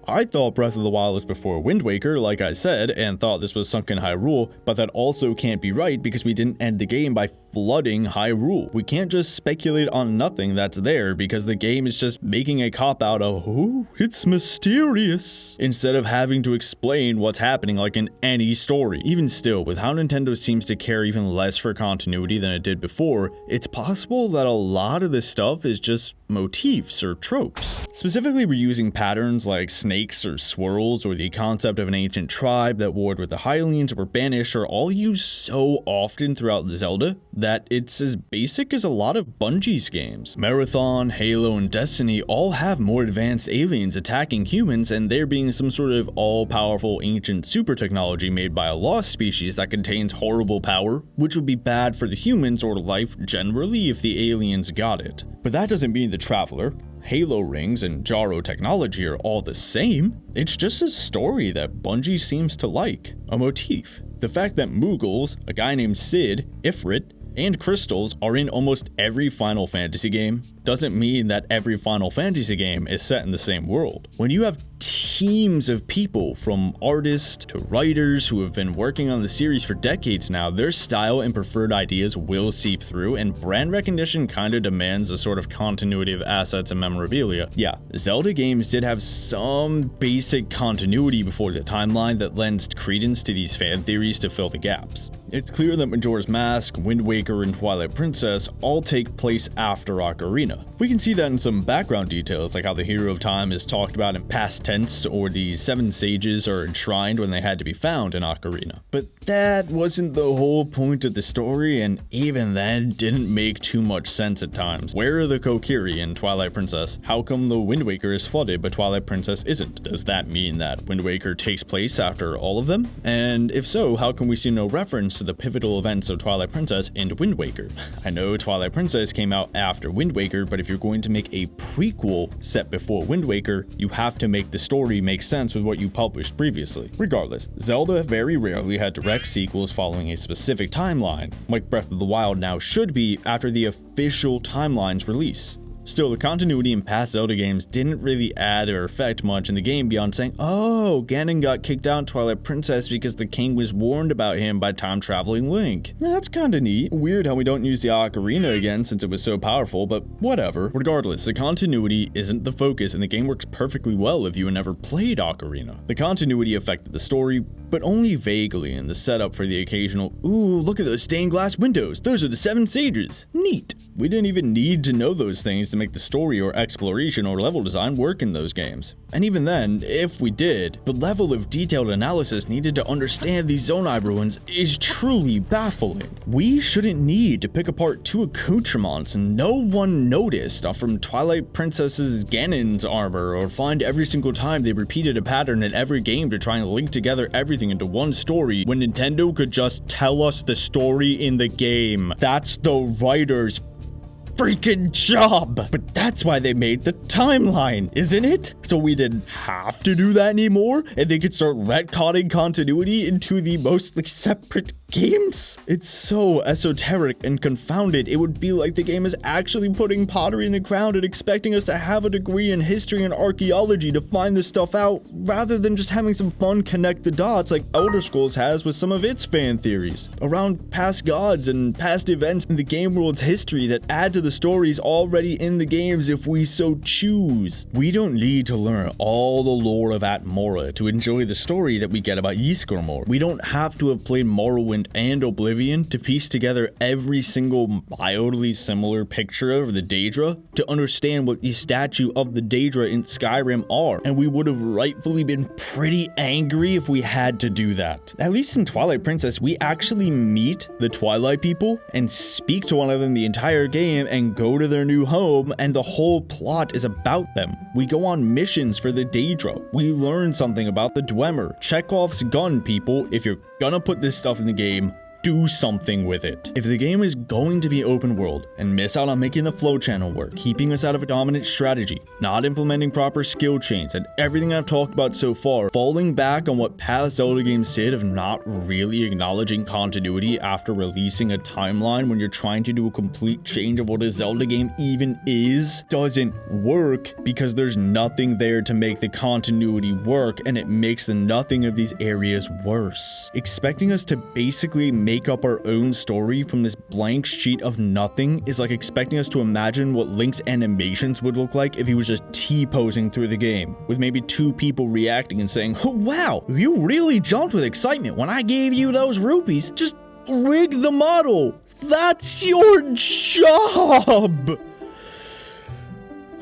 I thought Breath of the Wild was before Wind Waker, like I said, and thought this was sunk in Hyrule, but that also can't be right because we didn't end the game by flooding Hyrule. We can't just speculate on nothing that's there because the game is just making a cop-out of, oh, it's mysterious, instead of having to explain what's happening like in any story. Even still, with how Nintendo seems to care even less for continuity than it did before, it's possible that a lot of this stuff is just motifs or tropes. Specifically, we're using patterns like snakes or swirls or the concept of an ancient tribe that warred with the Hylians or were banished are all used so often throughout Zelda that it's as basic as a lot of Bungie's games. Marathon, Halo, and Destiny all have more advanced aliens attacking humans, and there being some sort of all-powerful ancient super technology made by a lost species that contains horrible power, which would be bad for the humans or life generally if the aliens got it. But that doesn't mean the Traveler, Halo rings, and Jaro technology are all the same. It's just a story that Bungie seems to like, a motif. The fact that Moogles, a guy named Sid, Ifrit, and crystals are in almost every Final Fantasy game doesn't mean that every Final Fantasy game is set in the same world. When you have teams of people, from artists to writers who have been working on the series for decades now. Their style and preferred ideas will seep through, and brand recognition kind of demands a sort of continuity of assets and memorabilia. Yeah, Zelda games did have some basic continuity before the timeline that lends credence to these fan theories to fill the gaps. It's clear that Majora's Mask, Wind Waker, and Twilight Princess all take place after Ocarina. We can see that in some background details, like how the Hero of Time is talked about in past tense, or the 7 sages are enshrined when they had to be found in Ocarina. But that wasn't the whole point of the story, and even then didn't make too much sense at times. Where are the Kokiri in Twilight Princess? How come the Wind Waker is flooded but Twilight Princess isn't? Does that mean that Wind Waker takes place after all of them? And if so, how can we see no reference to the pivotal events of Twilight Princess and Wind Waker? I know Twilight Princess came out after Wind Waker, but if you're going to make a prequel set before Wind Waker, you have to make the story make sense with what you published previously. Regardless, Zelda very rarely had direct sequels following a specific timeline, like Breath of the Wild now should be after the official timeline's release. Still, the continuity in past Zelda games didn't really add or affect much in the game beyond saying, oh, Ganon got kicked out in Twilight Princess because the king was warned about him by time-traveling Link. That's kinda neat. Weird how we don't use the Ocarina again since it was so powerful, but whatever. Regardless, the continuity isn't the focus, and the game works perfectly well if you never played Ocarina. The continuity affected the story, but only vaguely in the setup for the occasional, ooh, look at those stained glass windows, those are the 7 sages. Neat. We didn't even need to know those things to make the story or exploration or level design work in those games. And even then, if we did, the level of detailed analysis needed to understand these Zonai Ruins is truly baffling. We shouldn't need to pick apart 2 accoutrements no one noticed from Twilight Princess's Ganon's armor, or find every single time they repeated a pattern in every game to try and link together everything into one story, when Nintendo could just tell us the story in the game. That's the writer's freaking job. But that's why they made the timeline, isn't it? So we didn't have to do that anymore, and they could start retconning continuity into the mostly separate games? It's so esoteric and confounded. It would be like the game is actually putting pottery in the ground and expecting us to have a degree in history and archaeology to find this stuff out, rather than just having some fun connect the dots like Elder Scrolls has with some of its fan theories around past gods and past events in the game world's history that add to the stories already in the games if we so choose. We don't need to learn all the lore of Atmora to enjoy the story that we get about Ysgramor. We don't have to have played Morrowind and Oblivion to piece together every single mildly similar picture of the Daedra to understand what the statue of the Daedra in Skyrim are, and we would have rightfully been pretty angry if we had to do that. At least in Twilight Princess, we actually meet the Twilight people and speak to one of them the entire game and go to their new home, and the whole plot is about them. We go on missions for the Daedra. We learn something about the Dwemer. Chekhov's gun, people. If you're gonna put this stuff in the game, do something with it. If the game is going to be open world and miss out on making the flow channel work, keeping us out of a dominant strategy, not implementing proper skill chains, and everything I've talked about so far, falling back on what past Zelda games did of not really acknowledging continuity after releasing a timeline when you're trying to do a complete change of what a Zelda game even is, doesn't work because there's nothing there to make the continuity work, and it makes the nothing of these areas worse. Expecting us to basically make up our own story from this blank sheet of nothing is like expecting us to imagine what Link's animations would look like if he was just T-posing through the game, with maybe 2 people reacting and saying, oh, wow, you really jumped with excitement when I gave you those rupees. Just rig the model. That's your job.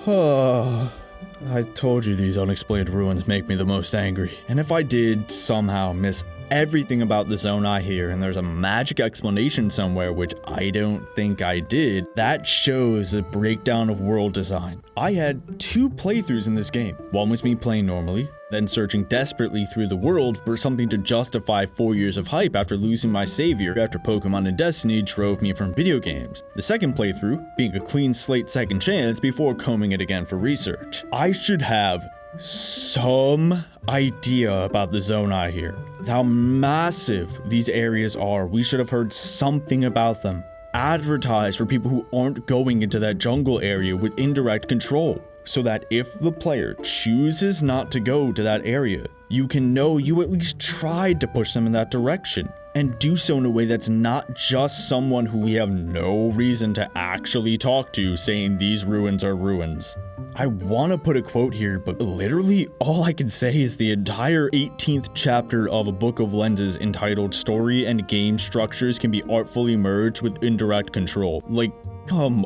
I told you these unexplained ruins make me the most angry, and if I did somehow miss everything about the Zonai here, and there's a magic explanation somewhere, which I don't think I did, that shows a breakdown of world design. I had 2 playthroughs in this game. One was me playing normally, then searching desperately through the world for something to justify 4 years of hype after losing my savior after Pokemon and Destiny drove me from video games. The second playthrough being a clean slate second chance before combing it again for research. I should have some idea about the Zonai here. How massive these areas are. We should have heard something about them. Advertise for people who aren't going into that jungle area with indirect control. so that if the player chooses not to go to that area, you can know you at least tried to push them in that direction, and do so in a way that's not just someone who we have no reason to actually talk to saying these ruins are ruins. I want to put a quote here, but literally all I can say is the entire 18th chapter of A Book of Lenses entitled Story and Game Structures Can Be Artfully Merged with Indirect Control. Like, come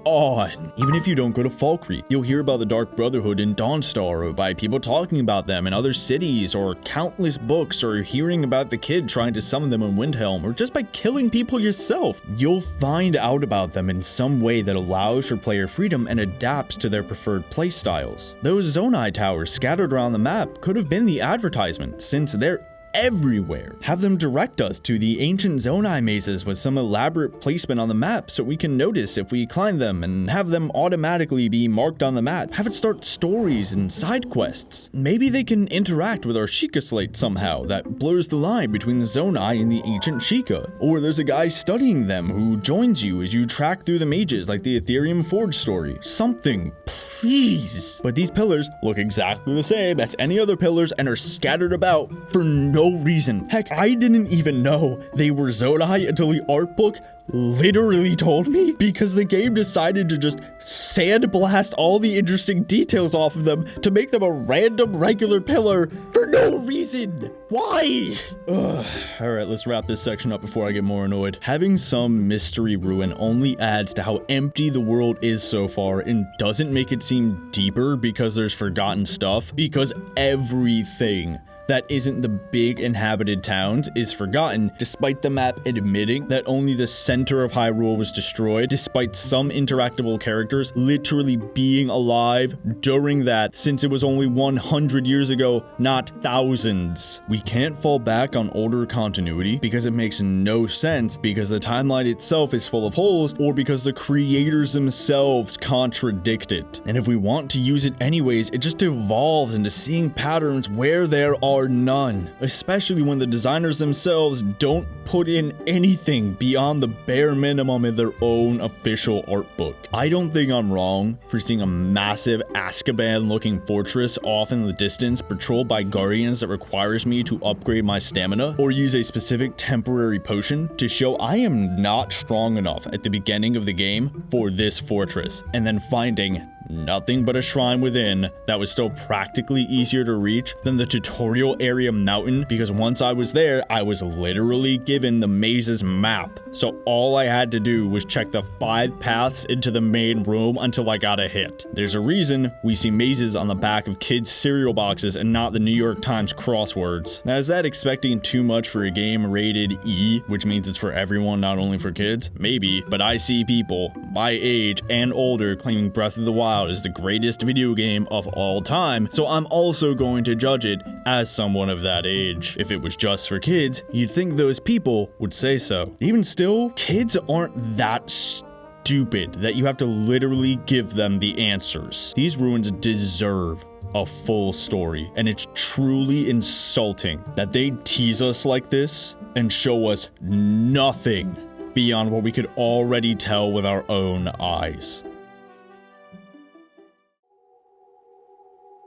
on. Even if you don't go to Falkreath, you'll hear about the Dark Brotherhood in Dawnstar, or by people talking about them in other cities, or countless books, or hearing about the kid trying to summon them in Windhelm, or just by killing people yourself. You'll find out about them in some way that allows for player freedom and adapts to their preferred playstyles. Those Zonai towers scattered around the map could have been the advertisement, since they're everywhere. Have them direct us to the ancient Zonai mazes with some elaborate placement on the map so we can notice if we climb them, and have them automatically be marked on the map. Have it start stories and side quests. Maybe they can interact with our Sheikah slate somehow that blurs the line between the Zonai and the ancient Sheikah. Or there's a guy studying them who joins you as you track through the mages like the Ethereum Forge story. Something, please. But these pillars look exactly the same as any other pillars and are scattered about for no reason. Heck, I didn't even know they were Zonai until the art book literally told me, because the game decided to just sandblast all the interesting details off of them to make them a random regular pillar for no reason. Why? Alright, let's wrap this section up before I get more annoyed. Having some mystery ruin only adds to how empty the world is so far and doesn't make it seem deeper because there's forgotten stuff, because everything that isn't the big inhabited towns is forgotten, despite the map admitting that only the center of Hyrule was destroyed, despite some interactable characters literally being alive during that, since it was only 100 years ago, not thousands. We can't fall back on older continuity because it makes no sense, because the timeline itself is full of holes, or because the creators themselves contradict it. And if we want to use it anyways, it just evolves into seeing patterns where there are none, especially when the designers themselves don't put in anything beyond the bare minimum in their own official art book. I don't think I'm wrong for seeing a massive Azkaban-looking fortress off in the distance patrolled by guardians that requires me to upgrade my stamina or use a specific temporary potion to show I am not strong enough at the beginning of the game for this fortress, and then finding nothing but a shrine within that was still practically easier to reach than the tutorial area mountain, because once I was there, I was literally given the maze's map. So all I had to do was check the 5 paths into the main room until I got a hit. There's a reason we see mazes on the back of kids' cereal boxes and not the New York Times crosswords. Now, is that expecting too much for a game rated E, which means it's for everyone, not only for kids? Maybe, but I see people my age and older claiming Breath of the Wild is the greatest video game of all time, so I'm also going to judge it as someone of that age. If it was just for kids, you'd think those people would say so. Even still, kids aren't that stupid that you have to literally give them the answers. These ruins deserve a full story, and it's truly insulting that they tease us like this and show us nothing beyond what we could already tell with our own eyes.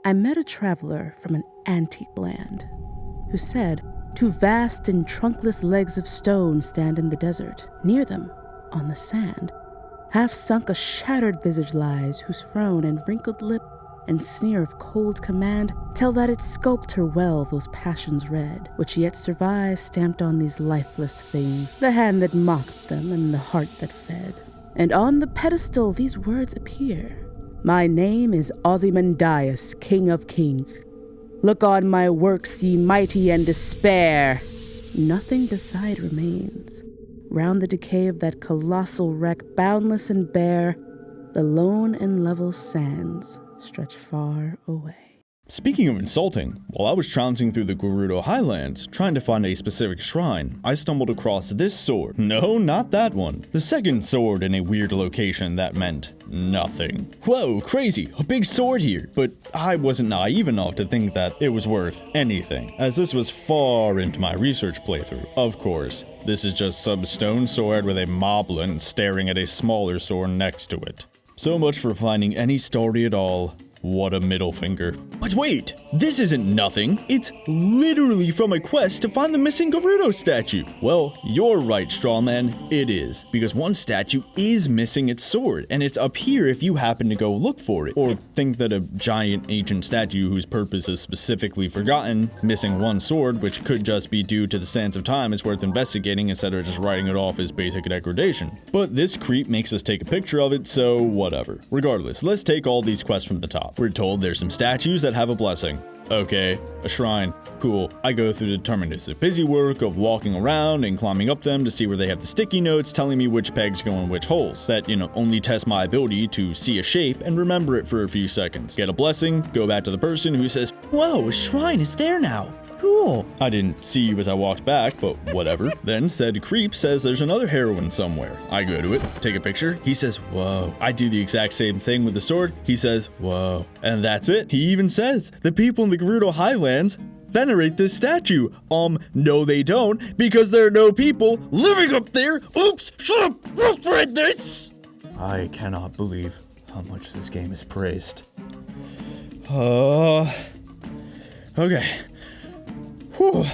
I met a traveler from an antique land who said 2 vast and trunkless legs of stone stand in the desert. Near them, on the sand, half sunk a shattered visage lies, whose frown and wrinkled lip and sneer of cold command tell that it sculped her well those passions red, which yet survive stamped on these lifeless things, the hand that mocked them and the heart that fed. And on the pedestal these words appear: My name is Ozymandias, King of Kings. Look on my works, ye mighty, and despair. Nothing beside remains. Round the decay of that colossal wreck, boundless and bare, the lone and level sands stretch far away. Speaking of insulting, while I was trouncing through the Gerudo Highlands, trying to find a specific shrine, I stumbled across this sword. No, not that one. The second sword in a weird location that meant nothing. Whoa, crazy, a big sword here. But I wasn't naive enough to think that it was worth anything, as this was far into my research playthrough. Of course, this is just some stone sword with a moblin staring at a smaller sword next to it. So much for finding any story at all. What a middle finger. But wait, this isn't nothing. It's literally from a quest to find the missing Gerudo statue. Well, you're right, Strawman, it is. Because one statue is missing its sword, and it's up here if you happen to go look for it. Or think that a giant ancient statue whose purpose is specifically forgotten, missing one sword, which could just be due to the sands of time, is worth investigating instead of just writing it off as basic degradation. But this creep makes us take a picture of it, so whatever. Regardless, let's take all these quests from the top. We're told there's some statues that have a blessing. Okay, a shrine. Cool. I go through the deterministic busy work of walking around and climbing up them to see where they have the sticky notes telling me which pegs go in which holes. That, only test my ability to see a shape and remember it for a few seconds. Get a blessing, go back to the person who says, "Whoa, a shrine is there now. Cool." I didn't see you as I walked back, but whatever. Then said creep says there's another heroine somewhere. I go to it, take a picture. He says, "Whoa." I do the exact same thing with the sword. He says, "Whoa." And that's it. He even says, the people in the Gerudo Highlands venerate this statue. No they don't, because there are no people living up there. Oops, shut up, read this. I cannot believe how much this game is praised. Okay. Whew.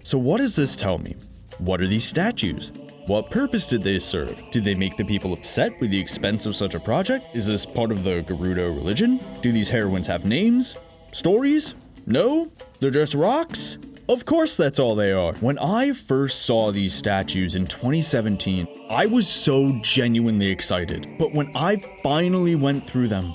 So what does this tell me? What are these statues? What purpose did they serve? Did they make the people upset with the expense of such a project? Is this part of the Gerudo religion? Do these heroines have names? Stories? No? They're just rocks? Of course that's all they are. When I first saw these statues in 2017, I was so genuinely excited. But when I finally went through them,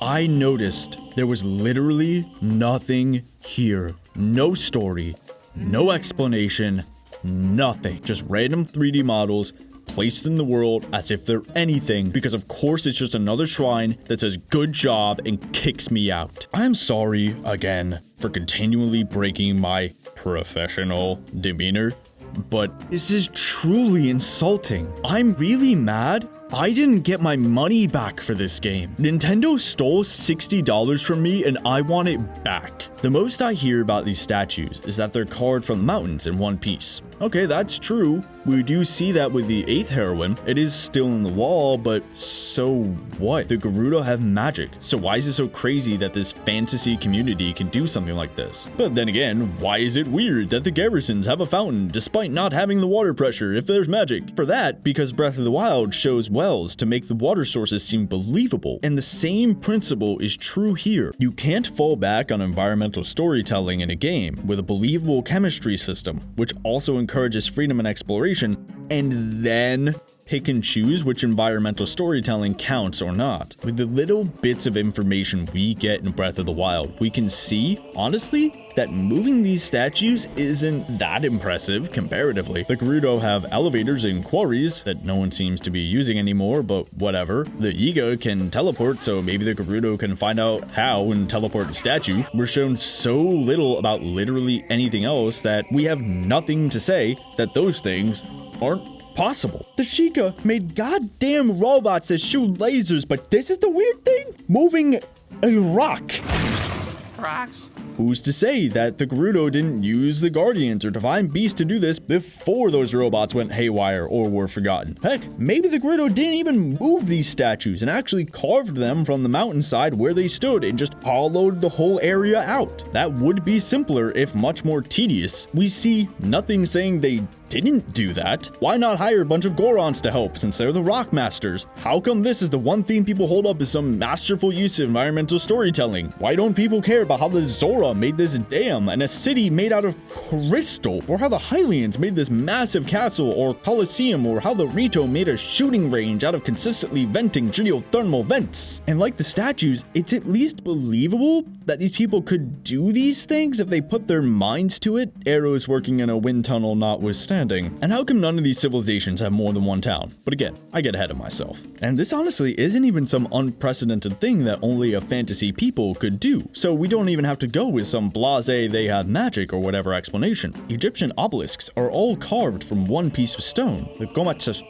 I noticed there was literally nothing here. No story, no explanation, nothing. Just random 3D models placed in the world as if they're anything, because of course it's just another shrine that says good job and kicks me out. I'm sorry, again, for continually breaking my professional demeanor, but this is truly insulting. I'm really mad I didn't get my money back for this game. Nintendo stole $60 from me and I want it back. The most I hear about these statues is that they're carved from the mountains in one piece. Okay, that's true. We do see that with the 8th heroine. It is still in the wall, but so what? The Gerudo have magic, so why is it so crazy that this fantasy community can do something like this? But then again, why is it weird that the garrisons have a fountain despite not having the water pressure if there's magic? For that, because Breath of the Wild shows wells to make the water sources seem believable, and the same principle is true here. You can't fall back on environmental storytelling in a game with a believable chemistry system, which also encourages freedom and exploration, and then pick and choose which environmental storytelling counts or not. With the little bits of information we get in Breath of the Wild, we can see, honestly, that moving these statues isn't that impressive comparatively. The Gerudo have elevators and quarries that no one seems to be using anymore, but whatever. The Yiga can teleport, so maybe the Gerudo can find out how and teleport a statue. We're shown so little about literally anything else that we have nothing to say that those things aren't possible. The Sheikah made goddamn robots that shoot lasers, but this is the weird thing? Moving a rock. Rocks? Who's to say that the Gerudo didn't use the Guardians or Divine Beast to do this before those robots went haywire or were forgotten? Heck, maybe the Gerudo didn't even move these statues and actually carved them from the mountainside where they stood and just hollowed the whole area out. That would be simpler if much more tedious. We see nothing saying they didn't do that. Why not hire a bunch of Gorons to help since they're the rock masters? How come this is the one thing people hold up as some masterful use of environmental storytelling? Why don't people care about how the Zora made this dam and a city made out of crystal, or how the Hylians made this massive castle or Colosseum, or how the Rito made a shooting range out of consistently venting geothermal vents? And like the statues, it's at least believable that these people could do these things if they put their minds to it, arrows working in a wind tunnel notwithstanding. And how come none of these civilizations have more than one town? But again, I get ahead of myself. And this honestly isn't even some unprecedented thing that only a fantasy people could do. So we don't even have to go with some blasé they have magic or whatever explanation. Egyptian obelisks are all carved from one piece of stone. The Gomatas.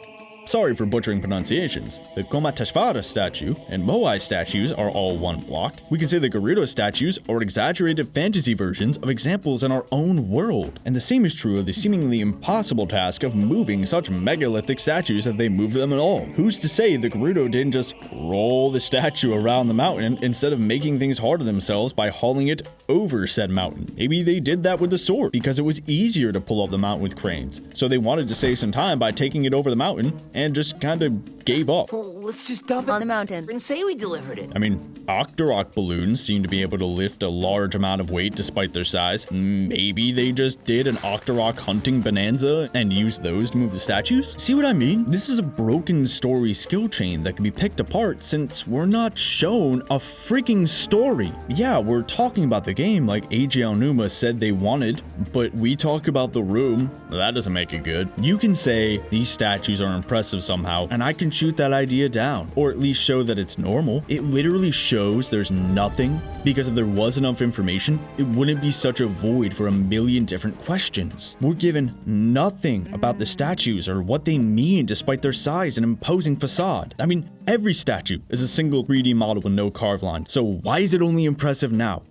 Sorry for butchering pronunciations. The Komateshvara statue and Moai statues are all one block. We can say the Gerudo statues are exaggerated fantasy versions of examples in our own world. And the same is true of the seemingly impossible task of moving such megalithic statues that they move them at all. Who's to say the Gerudo didn't just roll the statue around the mountain instead of making things hard on themselves by hauling it over said mountain? Maybe they did that with the sword because it was easier to pull up the mountain with cranes. So they wanted to save some time by taking it over the mountain and just kind of gave up. Well, let's just dump it on the mountain and say we delivered it. I mean, Octorok balloons seem to be able to lift a large amount of weight despite their size. Maybe they just did an Octorok hunting bonanza and used those to move the statues? See what I mean? This is a broken story skill chain that can be picked apart since we're not shown a freaking story. Yeah, we're talking about the game like AJ Aonuma said they wanted, but we talk about the room. That doesn't make it good. You can say these statues are impressive somehow, and I can shoot that idea down, or at least show that it's normal. It literally shows there's nothing, because if there was enough information, it wouldn't be such a void for a million different questions. We're given nothing about the statues or what they mean despite their size and imposing facade. I mean, every statue is a single 3D model with no carved line, so why is it only impressive now?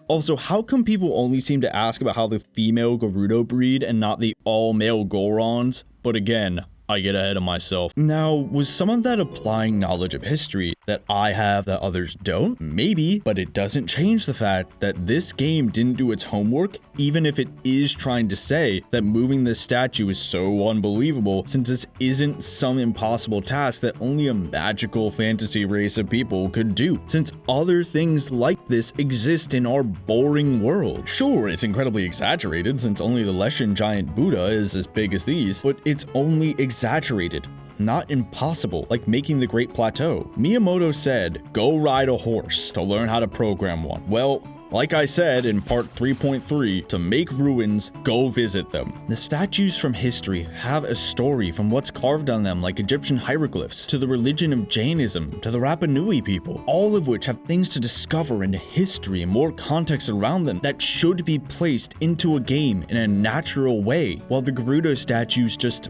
Also, how come people only seem to ask about how the female Gerudo breed and not the all-male Gorons? But again, I get ahead of myself. Now, was some of that applying knowledge of history that I have that others don't? Maybe, but it doesn't change the fact that this game didn't do its homework, even if it is trying to say that moving this statue is so unbelievable, since this isn't some impossible task that only a magical fantasy race of people could do, since other things like this exist in our boring world. Sure, it's incredibly exaggerated since only the Leshen giant Buddha is as big as these, but it's only exaggerated, not impossible, like making the Great Plateau. Miyamoto said, go ride a horse to learn how to program one. Well, like I said in part 3.3, to make ruins, go visit them. The statues from history have a story from what's carved on them, like Egyptian hieroglyphs, to the religion of Jainism, to the Rapa Nui people, all of which have things to discover in history and more context around them that should be placed into a game in a natural way, while the Gerudo statues just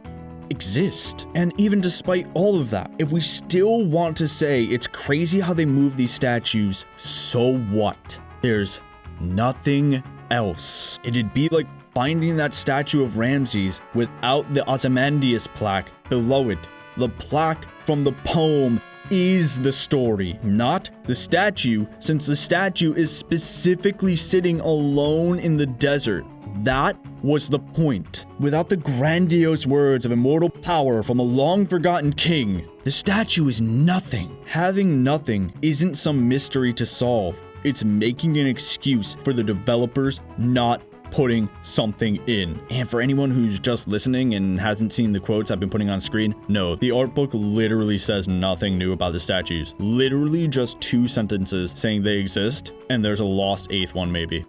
exist. And even despite all of that, if we still want to say it's crazy how they move these statues, so what? There's nothing else. It'd be like finding that statue of Ramses without the Ozymandias plaque below it. The plaque from the poem is the story, not the statue, since the statue is specifically sitting alone in the desert. That was the point. Without the grandiose words of immortal power from a long-forgotten king, the statue is nothing. Having nothing isn't some mystery to solve. It's making an excuse for the developers not putting something in. And for anyone who's just listening and hasn't seen the quotes I've been putting on screen, no, the art book literally says nothing new about the statues. Literally just 2 sentences saying they exist, and there's a lost 8th one maybe.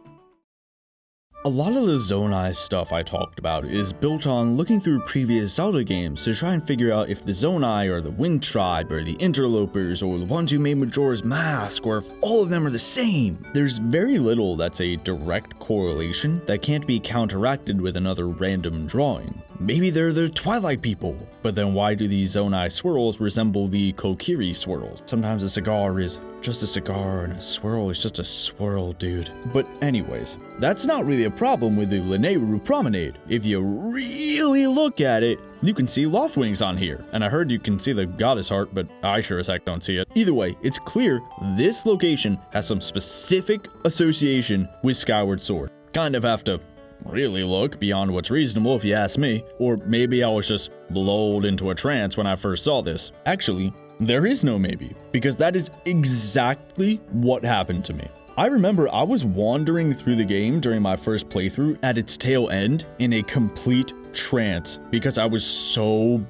A lot of the Zonai stuff I talked about is built on looking through previous Zelda games to try and figure out if the Zonai are the Wind Tribe or the Interlopers or the ones who made Majora's Mask, or if all of them are the same. There's very little that's a direct correlation that can't be counteracted with another random drawing. Maybe they're the Twilight people, but then why do these Zonai swirls resemble the Kokiri swirls? Sometimes a cigar is just a cigar and a swirl is just a swirl, dude. But anyways, that's not really a problem with the Lanayru Prominade. If you really look at it, you can see Loftwings on here. And I heard you can see the Goddess Heart, but I sure as heck don't see it. Either way, it's clear this location has some specific association with Skyward Sword. Kind of have to really look beyond what's reasonable if you ask me, or maybe I was just lulled into a trance when I first saw this. Actually, there is no maybe, because that is exactly what happened to me. I remember I was wandering through the game during my first playthrough at its tail end in a complete trance because I was so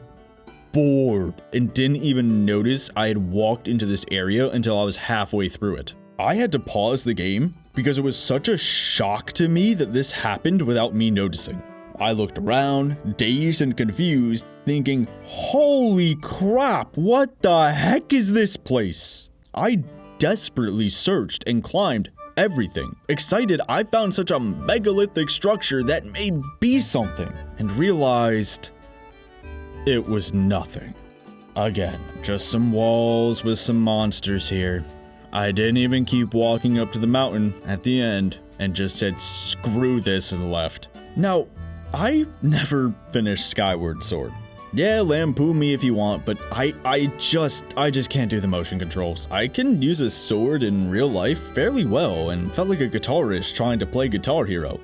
bored and didn't even notice I had walked into this area until I was halfway through it. I had to pause the game because it was such a shock to me that this happened without me noticing. I looked around, dazed and confused, thinking, holy crap, what the heck is this place? I desperately searched and climbed everything, excited I found such a megalithic structure that may be something, and realized it was nothing. Again, just some walls with some monsters here. I didn't even keep walking up to the mountain at the end and just said screw this and left. Now, I never finished Skyward Sword. Yeah, lampoon me if you want, but I just can't do the motion controls. I can use a sword in real life fairly well and felt like a guitarist trying to play Guitar Hero.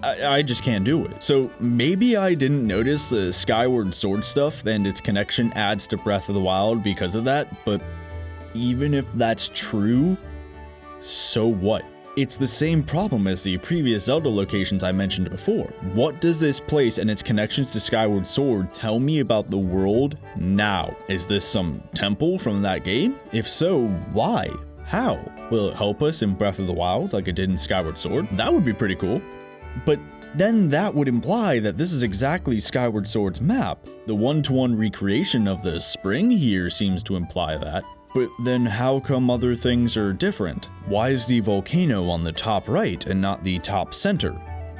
I just can't do it. So maybe I didn't notice the Skyward Sword stuff and its connection adds to Breath of the Wild because of that, but even if that's true, so what? It's the same problem as the previous Zelda locations I mentioned before. What does this place and its connections to Skyward Sword tell me about the world now? Is this some temple from that game? If so, why? How? Will it help us in Breath of the Wild like it did in Skyward Sword? That would be pretty cool. But then that would imply that this is exactly Skyward Sword's map. The one-to-one recreation of the spring here seems to imply that. But then how come other things are different? Why is the volcano on the top right and not the top center?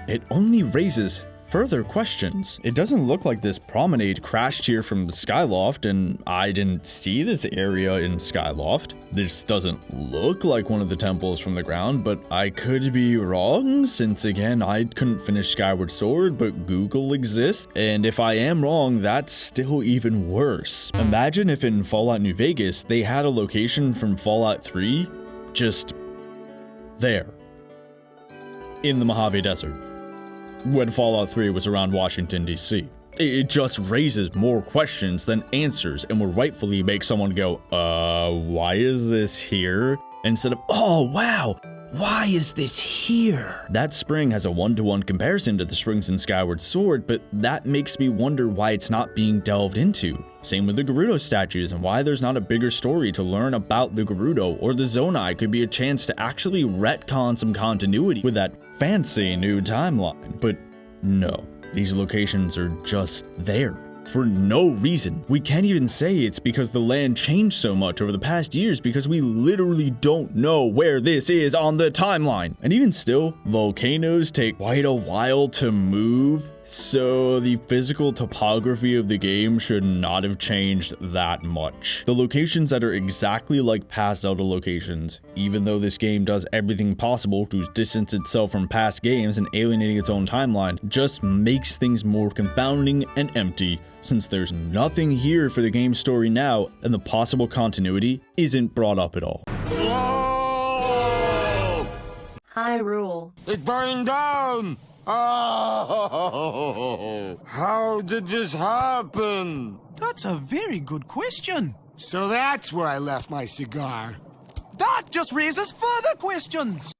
It only raises further questions. It doesn't look like this promenade crashed here from Skyloft, and I didn't see this area in Skyloft. This doesn't look like one of the temples from the ground, but I could be wrong, since again, I couldn't finish Skyward Sword, but Google exists, and if I am wrong, that's still even worse. Imagine if in Fallout New Vegas, they had a location from Fallout 3, just there, in the Mojave Desert, when Fallout 3 was around Washington, D.C. It just raises more questions than answers and will rightfully make someone go, why is this here? Instead of, oh, wow, why is this here? That spring has a one-to-one comparison to the springs in Skyward Sword, but that makes me wonder why it's not being delved into. Same with the Gerudo statues and why there's not a bigger story to learn about the Gerudo or the Zonai could be a chance to actually retcon some continuity with that fancy new timeline. But no, these locations are just there for no reason. We can't even say it's because the land changed so much over the past years because we literally don't know where this is on the timeline. And even still, volcanoes take quite a while to move, so the physical topography of the game should not have changed that much. The locations that are exactly like past Zelda locations, even though this game does everything possible to distance itself from past games and alienating its own timeline, just makes things more confounding and empty, since there's nothing here for the game's story now and the possible continuity isn't brought up at all. Whoa! Hyrule. It burned down! Oh! How did this happen? That's a very good question. So that's where I left my cigar. That just raises further questions.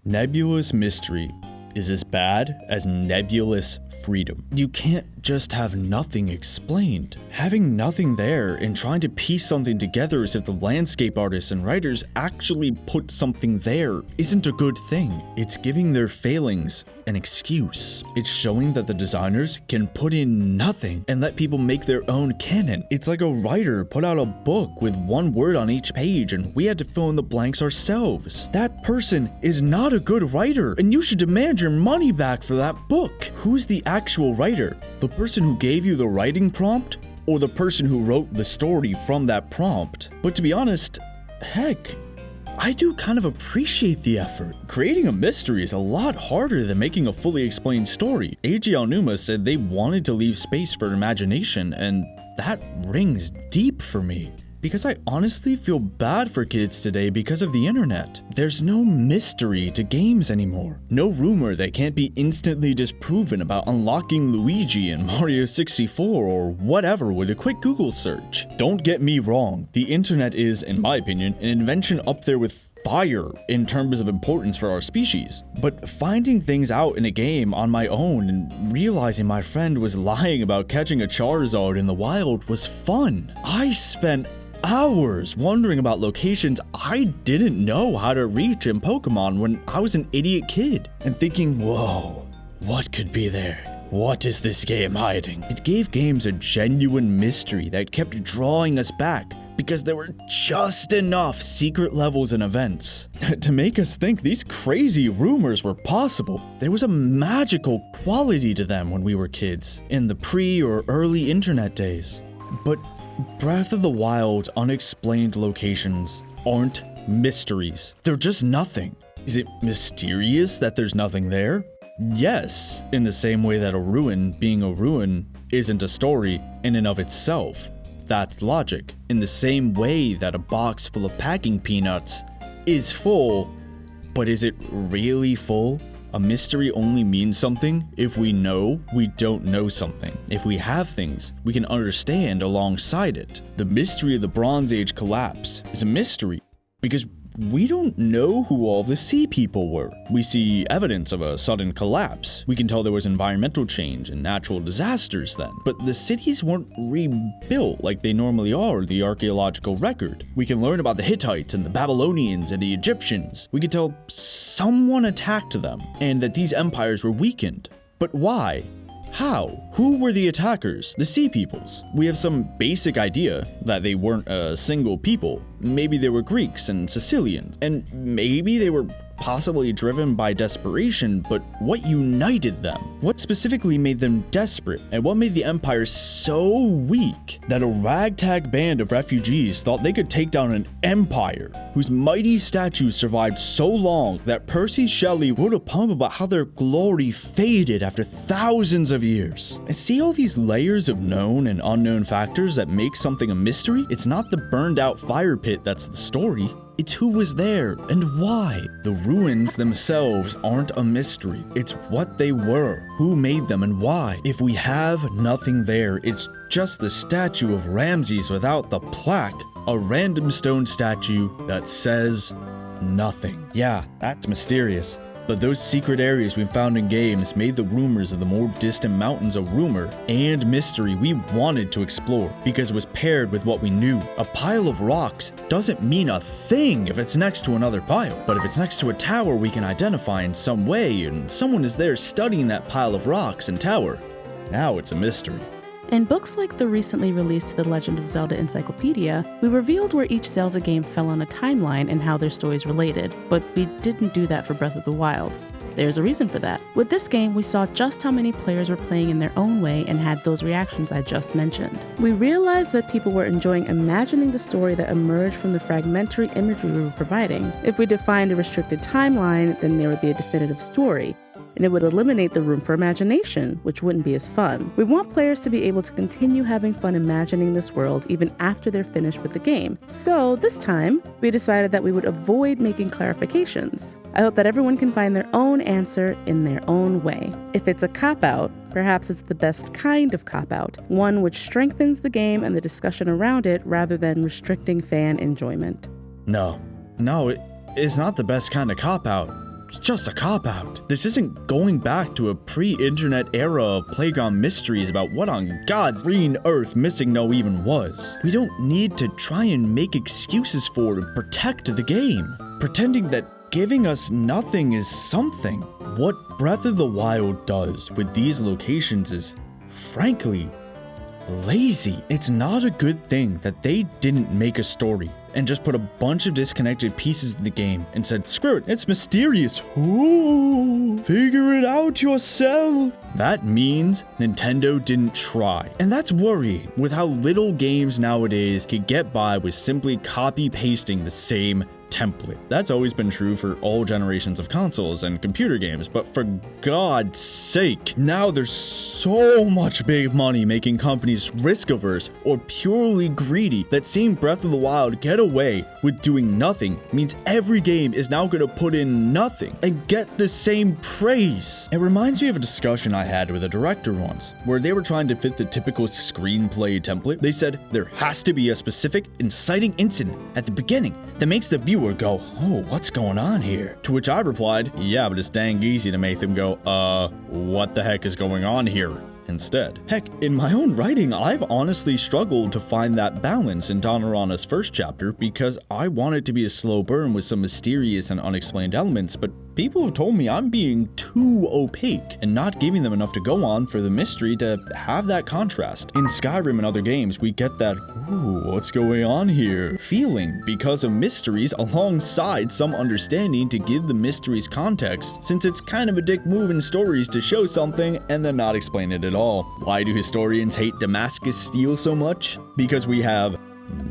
Nebulous mystery is as bad as nebulous freedom. You can't just have nothing explained. Having nothing there and trying to piece something together as if the landscape artists and writers actually put something there isn't a good thing. It's giving their failings an excuse. It's showing that the designers can put in nothing and let people make their own canon. It's like a writer put out a book with one word on each page and we had to fill in the blanks ourselves. That person is not a good writer and you should demand your money back for that book. Who's the actual writer? The person who gave you the writing prompt or the person who wrote the story from that prompt? But to be honest, heck, I do kind of appreciate the effort. Creating a mystery is a lot harder than making a fully explained story. A.G. Aonuma said they wanted to leave space for imagination, and that rings deep for me. Because I honestly feel bad for kids today because of the internet. There's no mystery to games anymore. No rumor that can't be instantly disproven about unlocking Luigi in Mario 64 or whatever with a quick Google search. Don't get me wrong, the internet is, in my opinion, an invention up there with fire in terms of importance for our species. But finding things out in a game on my own and realizing my friend was lying about catching a Charizard in the wild was fun. I spent hours wondering about locations I didn't know how to reach in Pokemon when I was an idiot kid, and thinking, whoa, what could be there? What is this game hiding? It gave games a genuine mystery that kept drawing us back because there were just enough secret levels and events to make us think these crazy rumors were possible. There was a magical quality to them when we were kids in the pre or early internet days. But Breath of the Wild's unexplained locations aren't mysteries. They're just nothing. Is it mysterious that there's nothing there? Yes, in the same way that a ruin being a ruin isn't a story in and of itself. That's logic. In the same way that a box full of packing peanuts is full, but is it really full? A mystery only means something if we know we don't know something. If we have things we can understand alongside it. The mystery of the Bronze Age collapse is a mystery because we don't know who all the sea people were. We see evidence of a sudden collapse. We can tell there was environmental change and natural disasters then. But the cities weren't rebuilt like they normally are in the archaeological record. We can learn about the Hittites and the Babylonians and the Egyptians. We can tell someone attacked them and that these empires were weakened. But why? How? Who were the attackers? The sea peoples. We have some basic idea that they weren't a single people. Maybe they were Greeks and Sicilians, and maybe they were possibly driven by desperation, but what united them? What specifically made them desperate? And what made the empire so weak that a ragtag band of refugees thought they could take down an empire whose mighty statues survived so long that Percy Shelley wrote a poem about how their glory faded after thousands of years? And see all these layers of known and unknown factors that make something a mystery? It's not the burned out fire pit that's the story. It's who was there and why. The ruins themselves aren't a mystery. It's what they were, who made them and why. If we have nothing there, it's just the statue of Ramses without the plaque. A random stone statue that says nothing. Yeah, that's mysterious. But those secret areas we found in games made the rumors of the more distant mountains a rumor and mystery we wanted to explore because it was paired with what we knew. A pile of rocks doesn't mean a thing if it's next to another pile, but if it's next to a tower we can identify in some way and someone is there studying that pile of rocks and tower, now it's a mystery. In books like the recently released The Legend of Zelda Encyclopedia, we revealed where each Zelda game fell on a timeline and how their stories related, but we didn't do that for Breath of the Wild. There's a reason for that. With this game, we saw just how many players were playing in their own way and had those reactions I just mentioned. We realized that people were enjoying imagining the story that emerged from the fragmentary imagery we were providing. If we defined a restricted timeline, then there would be a definitive story, and it would eliminate the room for imagination, which wouldn't be as fun. We want players to be able to continue having fun imagining this world even after they're finished with the game. So this time, we decided that we would avoid making clarifications. I hope that everyone can find their own answer in their own way. If it's a cop-out, perhaps it's the best kind of cop-out, one which strengthens the game and the discussion around it rather than restricting fan enjoyment. No, it's not the best kind of cop-out. It's just a cop-out. This isn't going back to a pre-internet era of playground mysteries about what on God's green earth Missing No even was. We don't need to try and make excuses for and protect the game, pretending that giving us nothing is something. What Breath of the Wild does with these locations is, frankly, lazy. It's not a good thing that they didn't make a story and just put a bunch of disconnected pieces in the game and said, screw it, it's mysterious. Ooh, figure it out yourself. That means Nintendo didn't try. And that's worrying with how little games nowadays can get by with simply copy-pasting the same template. That's always been true for all generations of consoles and computer games, but for God's sake, now there's so much big money making companies risk-averse or purely greedy that seeing Breath of the Wild get away with doing nothing means every game is now going to put in nothing and get the same praise. It reminds me of a discussion I had with a director once, where they were trying to fit the typical screenplay template. They said there has to be a specific inciting incident at the beginning that makes the viewer go, oh, what's going on here? To which I replied, yeah, but it's dang easy to make them go, what the heck is going on here? Instead. Heck, in my own writing, I've honestly struggled to find that balance in Donarana's first chapter because I want it to be a slow burn with some mysterious and unexplained elements, but People have told me I'm being too opaque and not giving them enough to go on for the mystery to have that contrast. In Skyrim and other games, we get that, ooh, what's going on here feeling because of mysteries alongside some understanding to give the mysteries context, since it's kind of a dick move in stories to show something and then not explain it at all. Why do historians hate Damascus steel so much? Because we have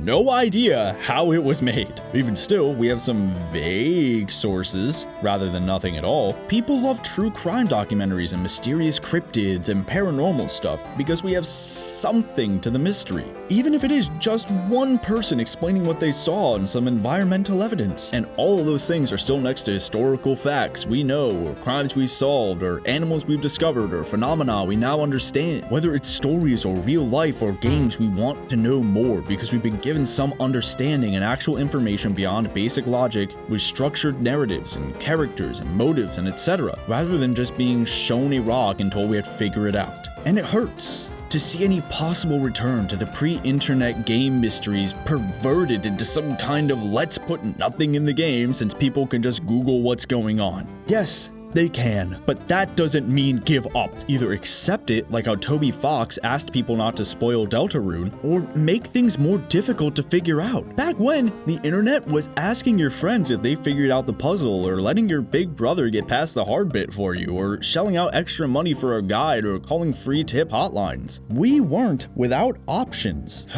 no idea how it was made. Even still, we have some vague sources rather than nothing at all. People love true crime documentaries and mysterious cryptids and paranormal stuff because we have something to the mystery. Even if it is just one person explaining what they saw and some environmental evidence. And all of those things are still next to historical facts we know, or crimes we've solved, or animals we've discovered, or phenomena we now understand. Whether it's stories or real life or games, we want to know more because we've been given some understanding and actual information beyond basic logic with structured narratives and characters and motives and etc. rather than just being shown a rock and told we had to figure it out. And it hurts to see any possible return to the pre-internet game mysteries perverted into some kind of let's put nothing in the game since people can just Google what's going on. Yes, they can, but that doesn't mean give up. Either accept it, like how Toby Fox asked people not to spoil Deltarune, or make things more difficult to figure out. Back when, the internet was asking your friends if they figured out the puzzle, or letting your big brother get past the hard bit for you, or shelling out extra money for a guide, or calling free tip hotlines. We weren't without options.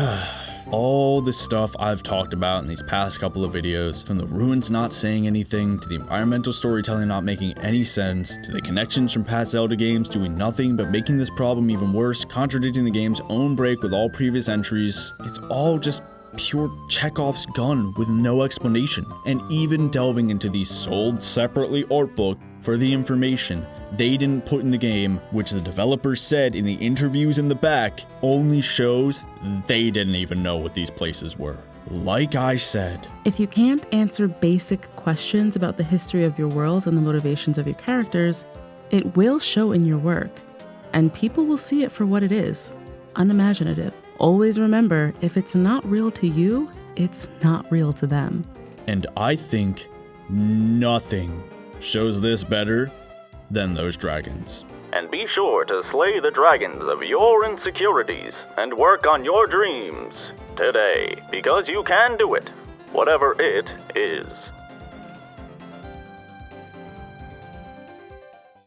All the stuff I've talked about in these past couple of videos, from the ruins not saying anything, to the environmental storytelling not making any sense, to the connections from past Zelda games doing nothing but making this problem even worse, contradicting the game's own break with all previous entries, it's all just pure Chekhov's gun with no explanation. And even delving into the sold separately art book for the information they didn't put in the game, which the developers said in the interviews in the back, only shows they didn't even know what these places were. Like I said, if you can't answer basic questions about the history of your world and the motivations of your characters, it will show in your work, and people will see it for what it is, unimaginative. Always remember, if it's not real to you, it's not real to them. And I think nothing shows this better than those dragons. And be sure to slay the dragons of your insecurities and work on your dreams today, because you can do it, whatever it is.